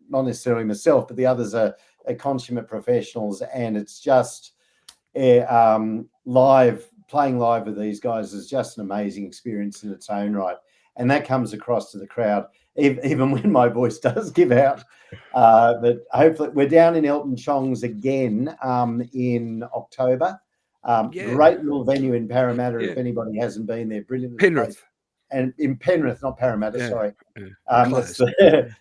necessarily myself, but the others are consummate professionals, and it's just playing live with these guys is just an amazing experience in its own right, and that comes across to the crowd even when my voice does give out. But hopefully we're down in Elton Chong's again in October. Great little venue in Parramatta. If anybody hasn't been there, brilliant. Penrith. And in Penrith, not Parramatta, sorry.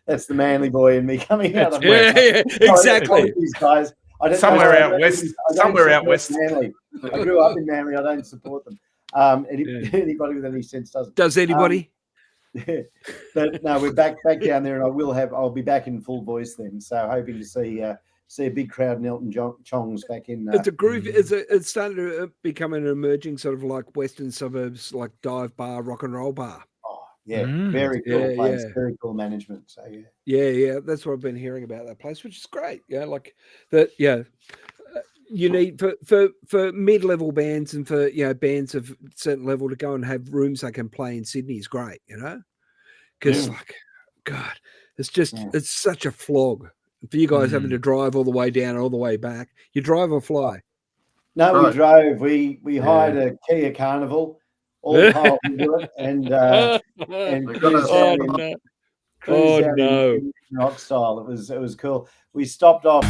That's the Manly boy in me coming out of exactly. These guys. Somewhere out west. Manly. I grew up in Manly. I don't support them. Anybody with any sense doesn't. Does anybody? But no, we're back down there, and I'll be back in full voice then. So hoping to see a big crowd in Elton Chong's back in. It's a groove. It's starting to become an emerging sort of like Western suburbs, like dive bar, rock and roll bar. Oh yeah, very cool place, very cool management. So yeah, that's what I've been hearing about that place, which is great. Yeah, like that. Yeah, you need for mid-level bands and for bands of certain level to go and have rooms they can play in Sydney is great. because like, God, it's such a flog for you guys having to drive all the way down, all the way back. You drive or fly? No, Right. we drove. We hired a Kia Carnival, all piled into it, and cruised down in rock style. It was cool. We stopped off.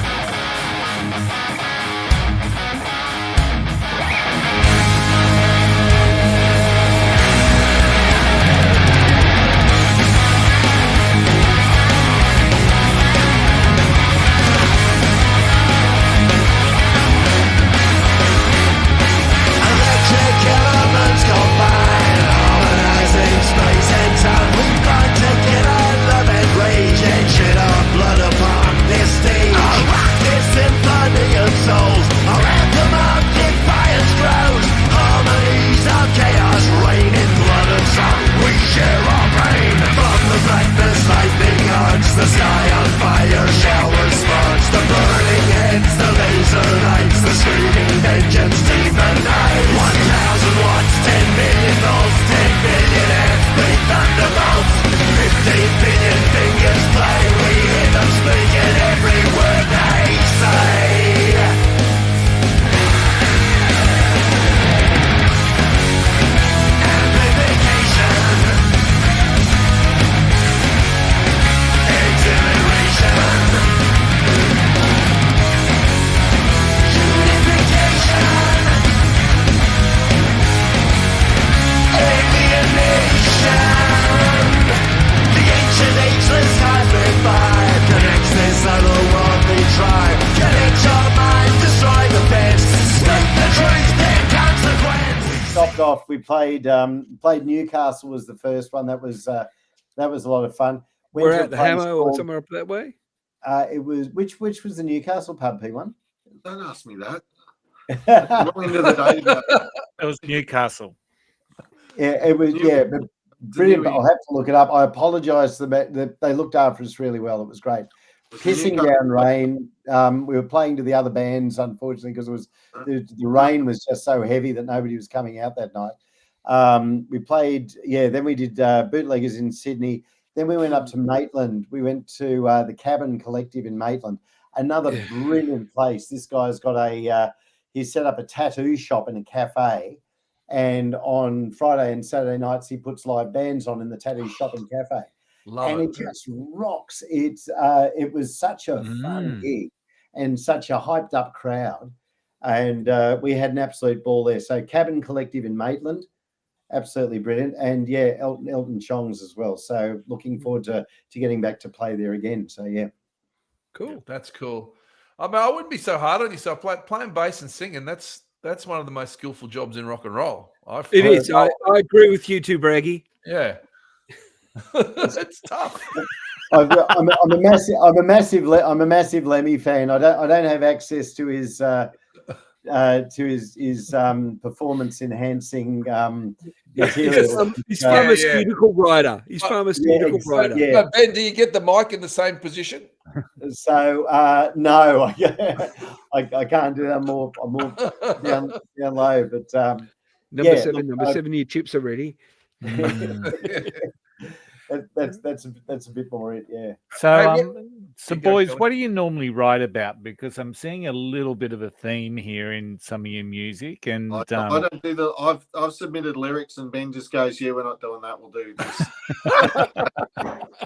The sky on fire, showers, sparks, the burning heads, the laser lights, the screaming vengeance, demon eyes. 1,000 watts, 10 million volts, 10 billion amps, big thunderbolts. 15 billion fingers play, we hear them speaking every word they say. Stopped off. We played Newcastle was the first one. That was a lot of fun. We're at the Hammer or somewhere up that way. It was which was the Newcastle pub, P1? Don't ask me that. It was Newcastle. Yeah, it was. Yeah, but brilliant. I'll have to look it up. I apologise to them. They looked after us really well. It was great. Pissing down rain. We were playing to the other bands, unfortunately, because it was the rain was just so heavy that nobody was coming out that night. We played. Then we did Bootleggers in Sydney. Then we went up to Maitland. We went to the Cabin Collective in Maitland. Another brilliant place. This guy's got he set up a tattoo shop and a cafe. And on Friday and Saturday nights, he puts live bands on in the tattoo shop and cafe. It just rocks. It was such a fun gig and such a hyped up crowd. And we had an absolute ball there. So Cabin Collective in Maitland, absolutely brilliant. And Elton Chong's as well. So looking forward to getting back to play there again. So cool. Yeah, that's cool. I mean, I wouldn't be so hard on yourself. Playing bass and singing, that's one of the most skillful jobs in rock and roll. It is. I agree with you too, Braggy. Yeah. It's tough. I'm a massive Lemmy fan. I don't have access to his performance enhancing material. He's pharmaceutical writer. He's pharmaceutical writer. Yeah. Ben, do you get the mic in the same position? So no, I can't do that. I'm more down low. But number seven, your chips are ready. That's a bit more it, yeah. So boys, what do you normally write about? Because I'm seeing a little bit of a theme here in some of your music, and I don't do the. I've submitted lyrics, and Ben just goes, "Yeah, we're not doing that. We'll do this."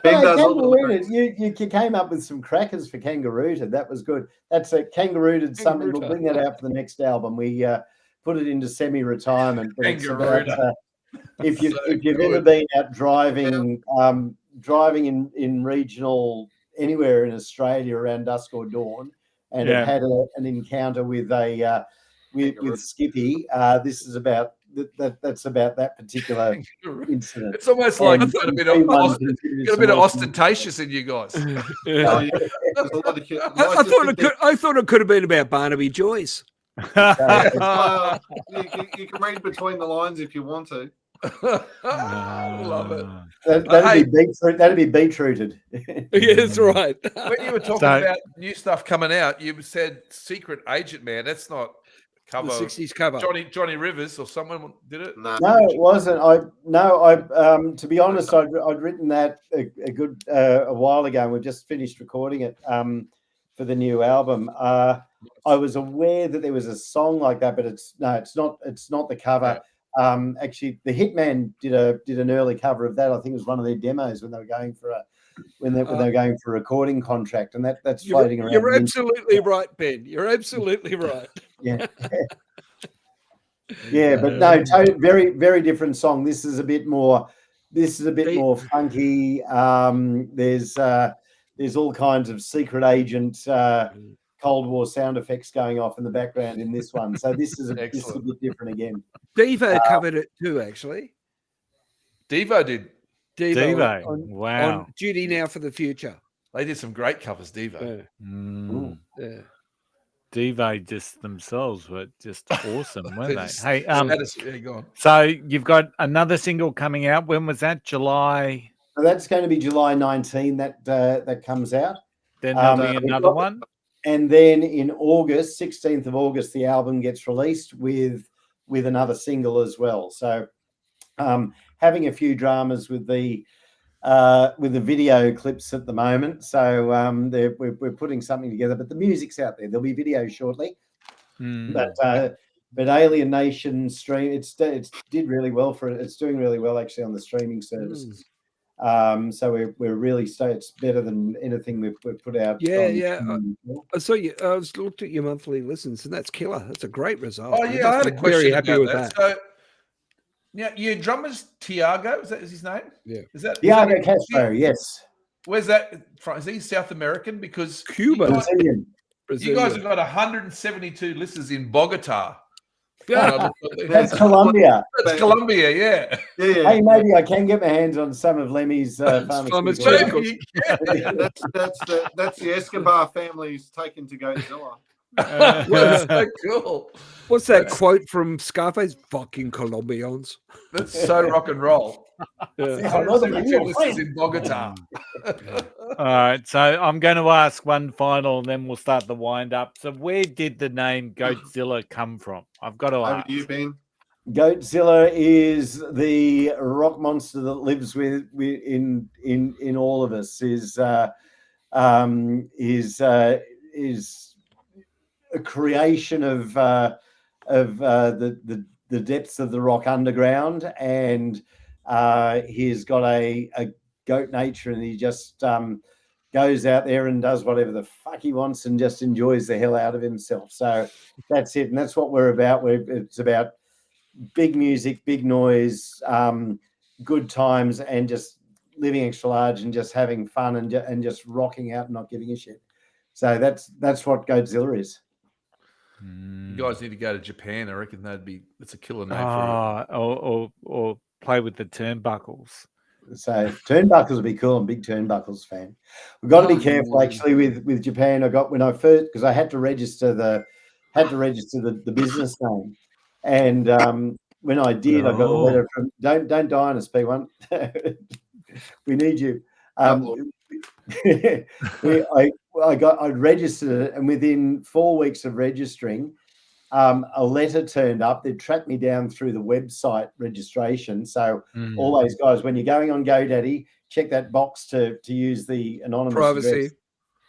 Ben does all the lyrics. You came up with some crackers for Kangarooted. That was good. That's a Kangarooted something. We'll bring that out for the next album. We put it into semi-retirement. If you've ever been out driving in regional anywhere in Australia around dusk or dawn, and have had an encounter with with Skippy, this is about that's about that particular incident. It's almost like it's got a bit of ostentatious in you guys. I thought it could have been about Barnaby Joyce. You can read between the lines if you want to. Love it. That'd be beetrooted. Yeah, that's right. When you were talking about new stuff coming out, you said Secret Agent Man. That's not cover. The 60s cover. Johnny Rivers or someone did it? No, No, it wasn't. To be honest, I'd written that a good a while ago. And we've just finished recording it for the new album. I was aware that there was a song like that, but it's not the cover. Yeah. Actually, the Hitman did an early cover of that. I think it was one of their demos when they were going for a recording contract, and that's floating around. You're absolutely right, Ben. You're absolutely right. Yeah. Yeah, but no, very, very different song. This is a bit more funky. There's all kinds of secret agent Cold War sound effects going off in the background in this one. So this is a bit different again. Devo covered it too, actually. Devo did. Devo. Wow. On Duty Now for the Future. They did some great covers, Devo. Yeah. Devo just themselves were just awesome, weren't they? Hey, go on. So you've got another single coming out. When was that? July? So that's going to be July 19 that comes out. Then there'll be another one. And then in August, 16th of August, the album gets released with another single as well. So having a few dramas with the video clips at the moment. So we're putting something together, but the music's out there. There'll be video shortly. But Alien Nation stream, it did really well for it. It's doing really well actually on the streaming services. So we're really it's better than anything we've put out. I saw you. I was looked at your monthly listens, and that's killer. That's a great result. Oh yeah, I had a question. Very happy with that. So, yeah, your drummer's Tiago. Is his name? Yeah. Is that Tiago Castro? Yes. Where's that from? Is he South American? Because Cuba. Brazilian. You guys have got 172 listeners in Bogota. That's Colombia. That's Colombia, yeah. Hey, maybe I can get my hands on some of Lemmy's pharmaceuticals. That's the Escobar family's taken to Goatzilla. That's so cool. What's that quote from Scarface? Fucking Colombians. That's so rock and roll. Listeners in Bogota. All right, so I'm going to ask one final, and then we'll start the wind up. So, where did the name Goatzilla come from? I've got to ask. You, Ben? Goatzilla is the rock monster that lives in all of us. Is a creation of the depths of the rock underground, and he's got a goat nature, and he just goes out there and does whatever the fuck he wants and just enjoys the hell out of himself. So that's it, and that's what we're about. It's about big music, big noise, good times, and just living extra large and just having fun and just rocking out and not giving a shit. So that's what Goatzilla is. You guys need to go to Japan. I reckon that's a killer name for it. Or play with the turnbuckles. So turnbuckles would be cool. I'm a big turnbuckles fan. We've got to be careful actually with Japan. I had to register the business name, and when I did, I got a letter from don't die on us, P1. We need you. I registered it, and within 4 weeks of registering, a letter turned up. They tracked me down through the website registration. So always, guys, when you're going on GoDaddy, check that box to use the anonymous privacy address,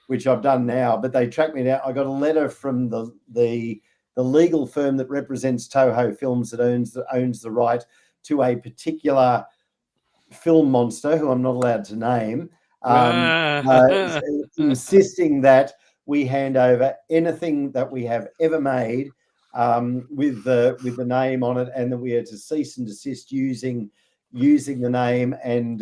which I've done now. But they tracked me down. I got a letter from the legal firm that represents Toho Films that owns the right to a particular film monster who I'm not allowed to name. Insisting that we hand over anything that we have ever made with the name on it, and that we are to cease and desist using the name and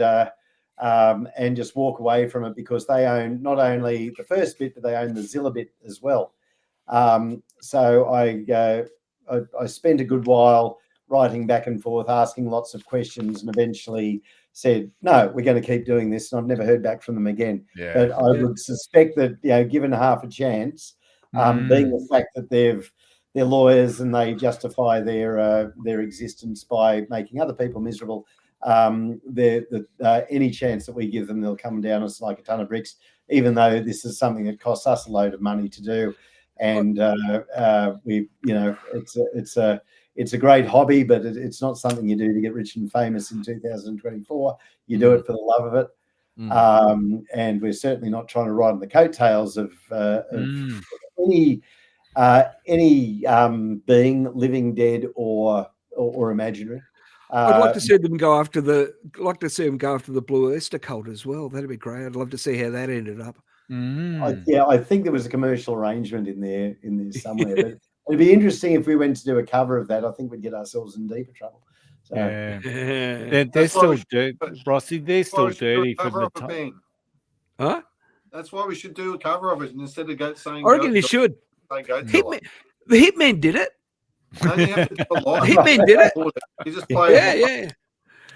just walk away from it, because they own not only the first bit, but they own the Zilla bit as well. So I spent a good while writing back and forth, asking lots of questions, and eventually said, no, we're going to keep doing this. And I've never heard back from them again. Yeah. But I would suspect that, given half a chance, being the fact that they're lawyers and they justify their existence by making other people miserable, any chance that we give them, they'll come down us like a ton of bricks, even though this is something that costs us a load of money to do. and we, it's a great hobby, but it's not something you do to get rich and famous in 2024. You do it for the love of it. And we're certainly not trying to ride on the coattails of any being, living, dead, or imaginary. I'd like to see them go after the Blue Oyster cult as well. That'd be great. I'd love to see how that ended up. I think there was a commercial arrangement in there somewhere, but it'd be interesting if we went to do a cover of that. I think we'd get ourselves in deeper trouble. So, they're still dirty, Rossi. They're still dirty from the time. Huh? That's why we should do a cover of it instead of saying. I reckon you should. The Hitman did it. Hitman did it. You just play.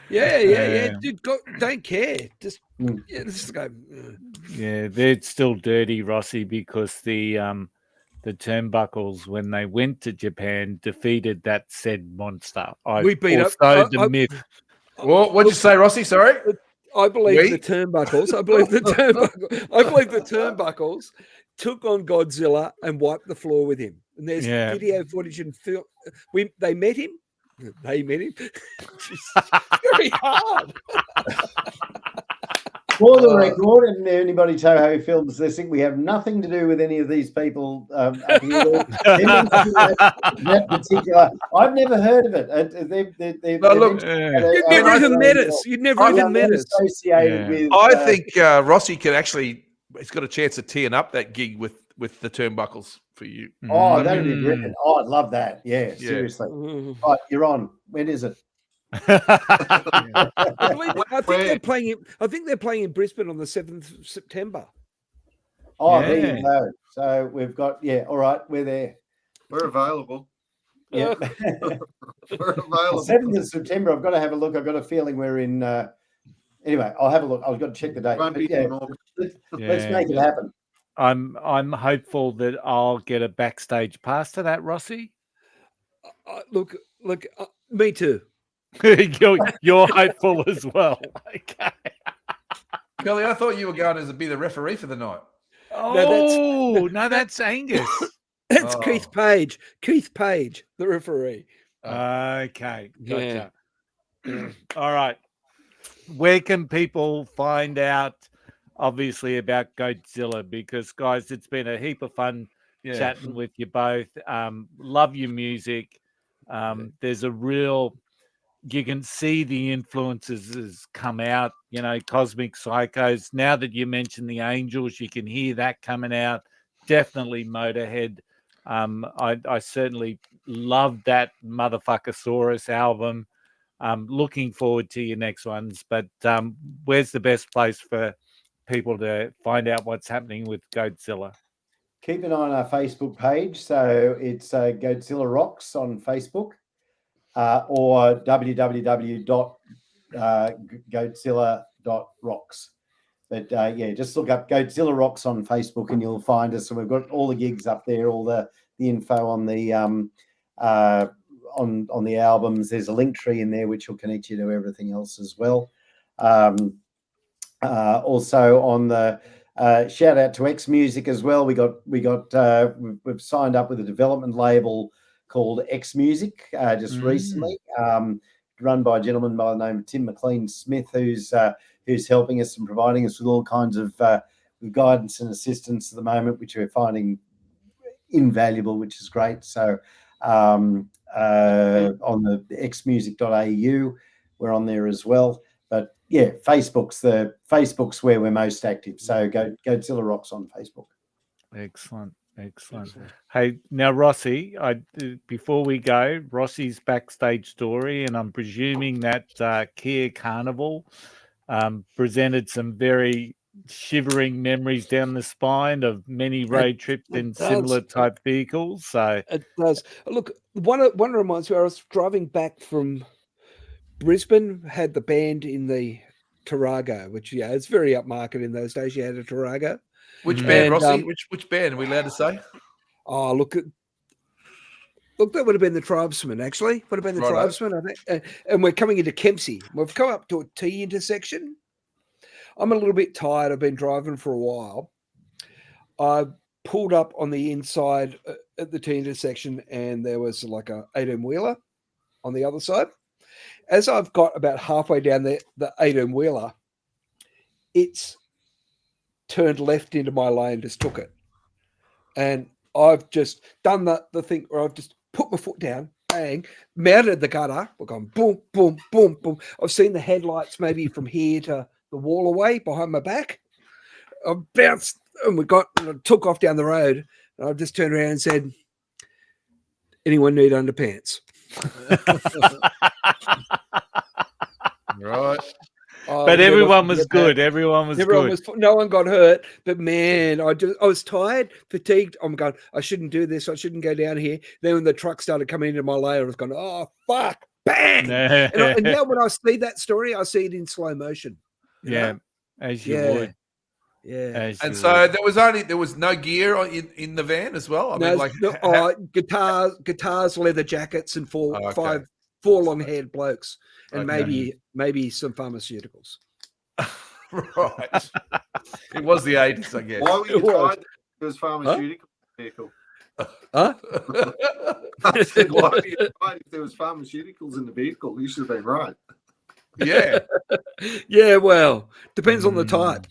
Yeah. Dude, don't care. Just let's go. Yeah, they're still dirty, Rossi, because the turnbuckles, when they went to Japan, defeated that said monster. We beat up the myth. What'd you say, Rossi? Sorry. I believe the turnbuckles. I believe the turnbuckles took on Godzilla and wiped the floor with him. And there's video footage and film. They met him. They met him. Very hard. For the record, and anybody Toho films this thing, we have nothing to do with any of these people up here. That particular, I've never heard of it. You'd never even met us. You'd never even met us. Associated with. I think Rossi can actually. He's got a chance of teeing up that gig with the turnbuckles for you. Oh, that'd be brilliant. Oh, I'd love that. Yeah, seriously. All right, you're on. When is it? I think they're playing in Brisbane on the 7th of September. Oh, there you go. So we've got all right, we're there. We're available. Yeah. We're available. 7th of September. I've got to have a look. I've got a feeling we're in anyway, I'll have a look. I've got to check the date. Let's make it happen. I'm hopeful that I'll get a backstage pass to that, Rossi. Look, me too. You're hopeful as well. Okay. Kelly, I thought you were going to be the referee for the night. Oh, no, that's Angus. That's Keith Page. Keith Page, the referee. Okay, gotcha. All right. Where can people find out, obviously, about Goatzilla? Because, guys, it's been a heap of fun chatting with you both. Love your music. There's a real... You can see the influences come out, Cosmic Psychos. Now that you mentioned the Angels, you can hear that coming out. Definitely Motorhead. I certainly love that motherfucker Saurus album. Looking forward to your next ones. But where's the best place for people to find out what's happening with Goatzilla? Keep an eye on our Facebook page. So it's Goatzilla Rocks on Facebook. Or www.goatzilla.rocks. But just look up Goatzilla Rocks on Facebook and you'll find us. So we've got all the gigs up there, all the info on the on the albums. There's a link tree in there which will connect you to everything else as well. Also on the shout out to X Music as well. We've signed up with a development label called X Music just recently, run by a gentleman by the name of Tim McLean Smith, who's helping us and providing us with all kinds of guidance and assistance at the moment, which we're finding invaluable, which is great. So on the xmusic.au, we're on there as well. But yeah, Facebook's where we're most active. So Goatzilla Rocks on Facebook. Excellent. Hey, now Rossi, before we go, Rossi's backstage story, and I'm presuming that Kia Carnival presented some very shivering memories down the spine of many road trips in similar type vehicles. So it does. Look, one reminds me, I was driving back from Brisbane, had the band in the Tarago, which it's very upmarket in those days. You had a Tarago. Which band, Rossi? Which band are we allowed to say? Oh, look, that would have been the Tribesmen, actually. Would have been the Tribesmen, I think. And we're coming into Kempsey. We've come up to a T intersection. I'm a little bit tired. I've been driving for a while. I pulled up on the inside at the T intersection, and there was like a 18-wheeler on the other side. As I've got about halfway down the 18-wheeler, it's turned left into my lane, just took it. And I've just done the thing where I've just put my foot down, bang, mounted the gutter. We're going boom, boom, boom, boom. I've seen the headlights maybe from here to the wall away behind my back. I bounced and took off down the road. And I just turned around and said, anyone need underpants? Right. But everyone was good. Everyone was good. No one got hurt. But man, I was tired, fatigued. I'm going, I shouldn't do this. I shouldn't go down here. Then when the truck started coming into my lane, I was going, oh, fuck, bang. And now when I see that story, I see it in slow motion. Yeah, as you would. Yeah. And so there was no gear in the van as well. I mean, like guitars, leather jackets, and four long-haired blokes, and maybe some pharmaceuticals. Right. It was the 80s, I guess. Why were you tired? It was pharmaceutical vehicle. Huh? I said, why were you tired if there was pharmaceuticals in the vehicle? You should have been right. Yeah. Yeah, well, depends on the type.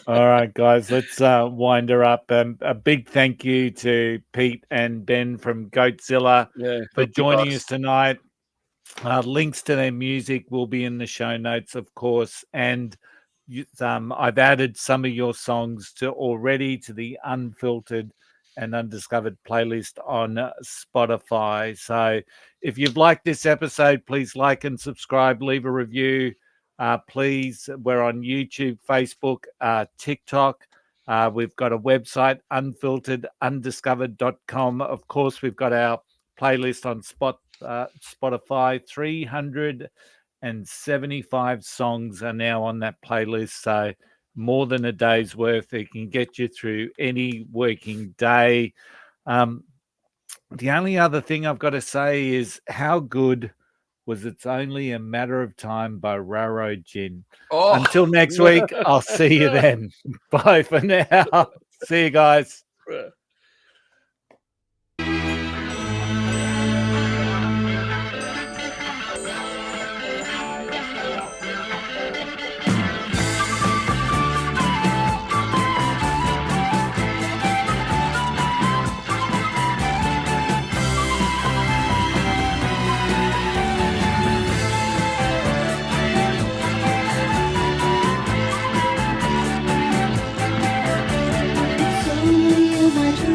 All right, guys, let's wind her up. A big thank you to Pete and Ben from Goatzilla for joining us tonight. Links to their music will be in the show notes, of course, and I've added some of your songs already to the Unfiltered and Undiscovered playlist on Spotify. So if you've liked this episode, please like and subscribe, leave a review. Please, we're on YouTube, Facebook, TikTok. We've got a website, unfilteredundiscovered.com. Of course, we've got our playlist on Spotify. 375 songs are now on that playlist. So more than a day's worth. It can get you through any working day. The only other thing I've got to say is how good was It's Only a Matter of Time by Railroad Gin. Oh. Until next week, I'll see you then. Bye for now. See you guys. It's only a matter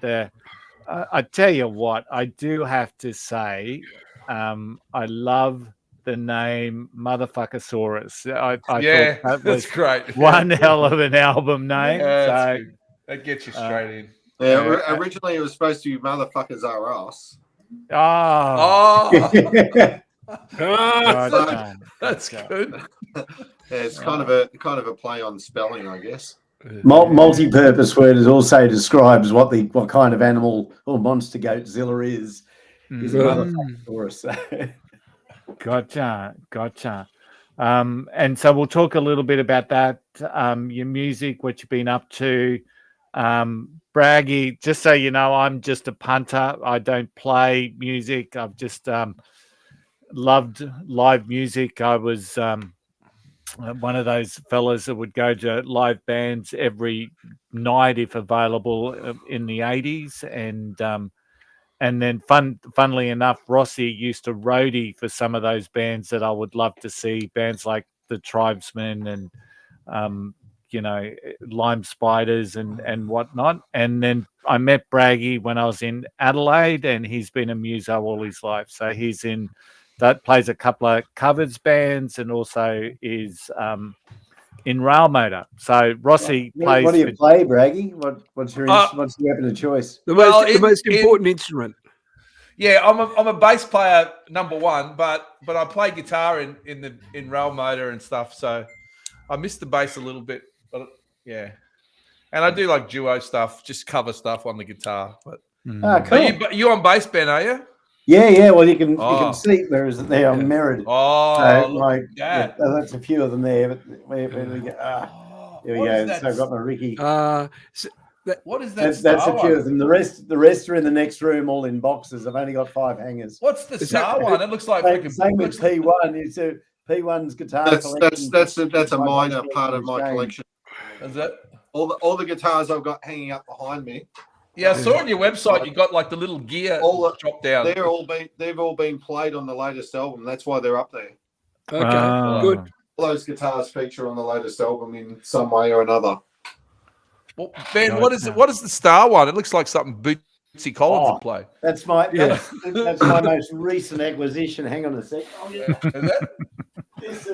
what, I tell you what, I do have to say, I love the name Motherfucker Saurus. I thought that was that's great. one hell of an album name. Yeah, that's So, good. That gets you straight in. Yeah, originally it was supposed to be Motherfuckers Are Us. Oh, gotcha. that's good. Yeah, it's kind of a play on spelling, I guess. Multi-purpose word is also describes what kind of animal or monster Goatzilla is. Is a motherfucker. Gotcha. And so we'll talk a little bit about that. Your music, what you've been up to. Braggy, just so you know, I'm just a punter. I don't play music. I've just loved live music. I was one of those fellas that would go to live bands every night if available in the 80s. And then funnily enough, Rossi used to roadie for some of those bands that I would love to see, bands like the Tribesmen and Lime Spiders and whatnot. And then I met Braggy when I was in Adelaide, and he's been a muso all his life. So he's plays a couple of covers bands and also is in Rail Motor. So Rossi plays. What do you play, Braggy? What's your weapon of choice? The most important instrument. Yeah, I'm a bass player number one, but I play guitar in Rail Motor and stuff. So I miss the bass a little bit, but yeah. And I do like duo stuff, just cover stuff on the guitar. But cool. you on bass, Ben? Are you? Yeah. Well, you can see there is they are mirrored. Oh, that's a few of them there. But where do we go? Here we go. So I've got my Ricky. What is that? That's a few of them. The rest are in the next room, all in boxes. I've only got 5 hangers. What's the star one? It looks like same with P1. It's a P1's guitar. That's a minor part of my collection. Is it? All the guitars I've got hanging up behind me. Yeah, I saw on your website you got like the little gear drop down. They've all been played on the latest album. That's why they're up there. Okay, good. All those guitars feature on the latest album in some way or another. Well, Ben, what is the star one? It looks like something Bootsy Collins would play. That's my most recent acquisition. Hang on a sec. This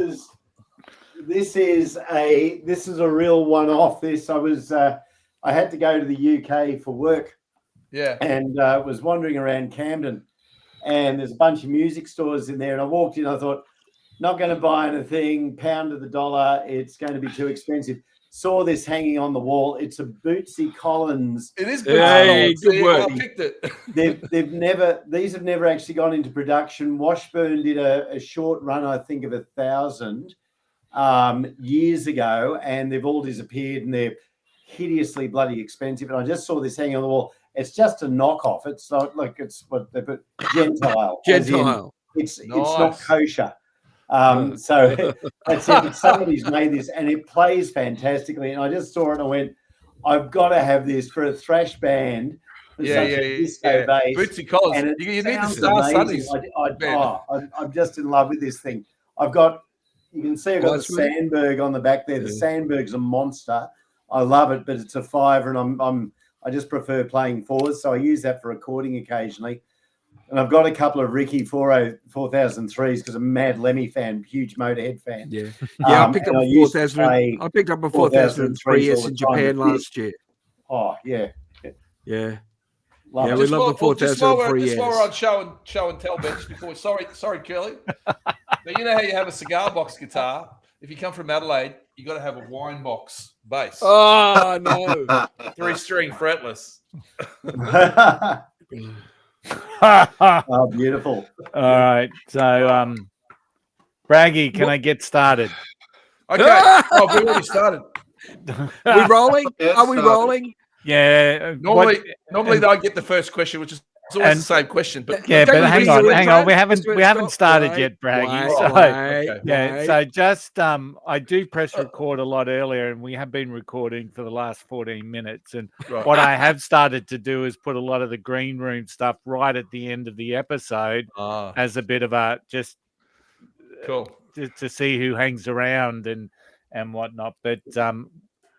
is a real one-off. I had to go to the UK for work. Yeah. And was wandering around Camden, and there's a bunch of music stores in there. And I walked in, I thought, not going to buy anything, pound to the dollar. It's going to be too expensive. Saw this hanging on the wall. It's a Bootsy Collins. It is Bootsy Collins. Good work. I picked it. These have never actually gone into production. Washburn did a short run, I think, of 1,000 years ago, and they've all disappeared, and they're hideously bloody expensive. And I just saw this hanging on the wall. It's just a knockoff. It's not like it's what they put Gentile. It's not kosher. So that's it. But somebody's made this, and it plays fantastically. And I just saw it, and I went, "I've got to have this for a thrash band." Disco bass. Bootsy Collins. And You need the Star Sunnies. I'm just in love with this thing. You can see I've got the Sandberg on the back there. The Sandberg's a monster. I love it, but it's a 5, and I just prefer playing 4s, so I use that for recording occasionally. And I've got a couple of Ricky 4003s because I'm a mad Lemmy fan, huge Motorhead fan. Yeah. I picked up a 4000. I picked up a 4003s in Japan last year. Oh yeah. Yeah. Love we love the 4003. Just while we're on show and tell, Ben, just before. Sorry, Curly. But you know how you have a cigar box guitar? If you come from Adelaide, you got to have a wine box bass. Oh no! 3-string fretless. Oh, beautiful. All right. So, Braggy, can I get started? Okay. Oh, we already started. Are we rolling? Are we rolling? Yeah. Normally I get the first question, which is always the same question. But hang on. We haven't started yet, Braggy. So just I do press record a lot earlier, and we have been recording for the last 14 minutes. And what I have started to do is put a lot of the green room stuff right at the end of the episode as a bit of a just cool to see who hangs around and whatnot. But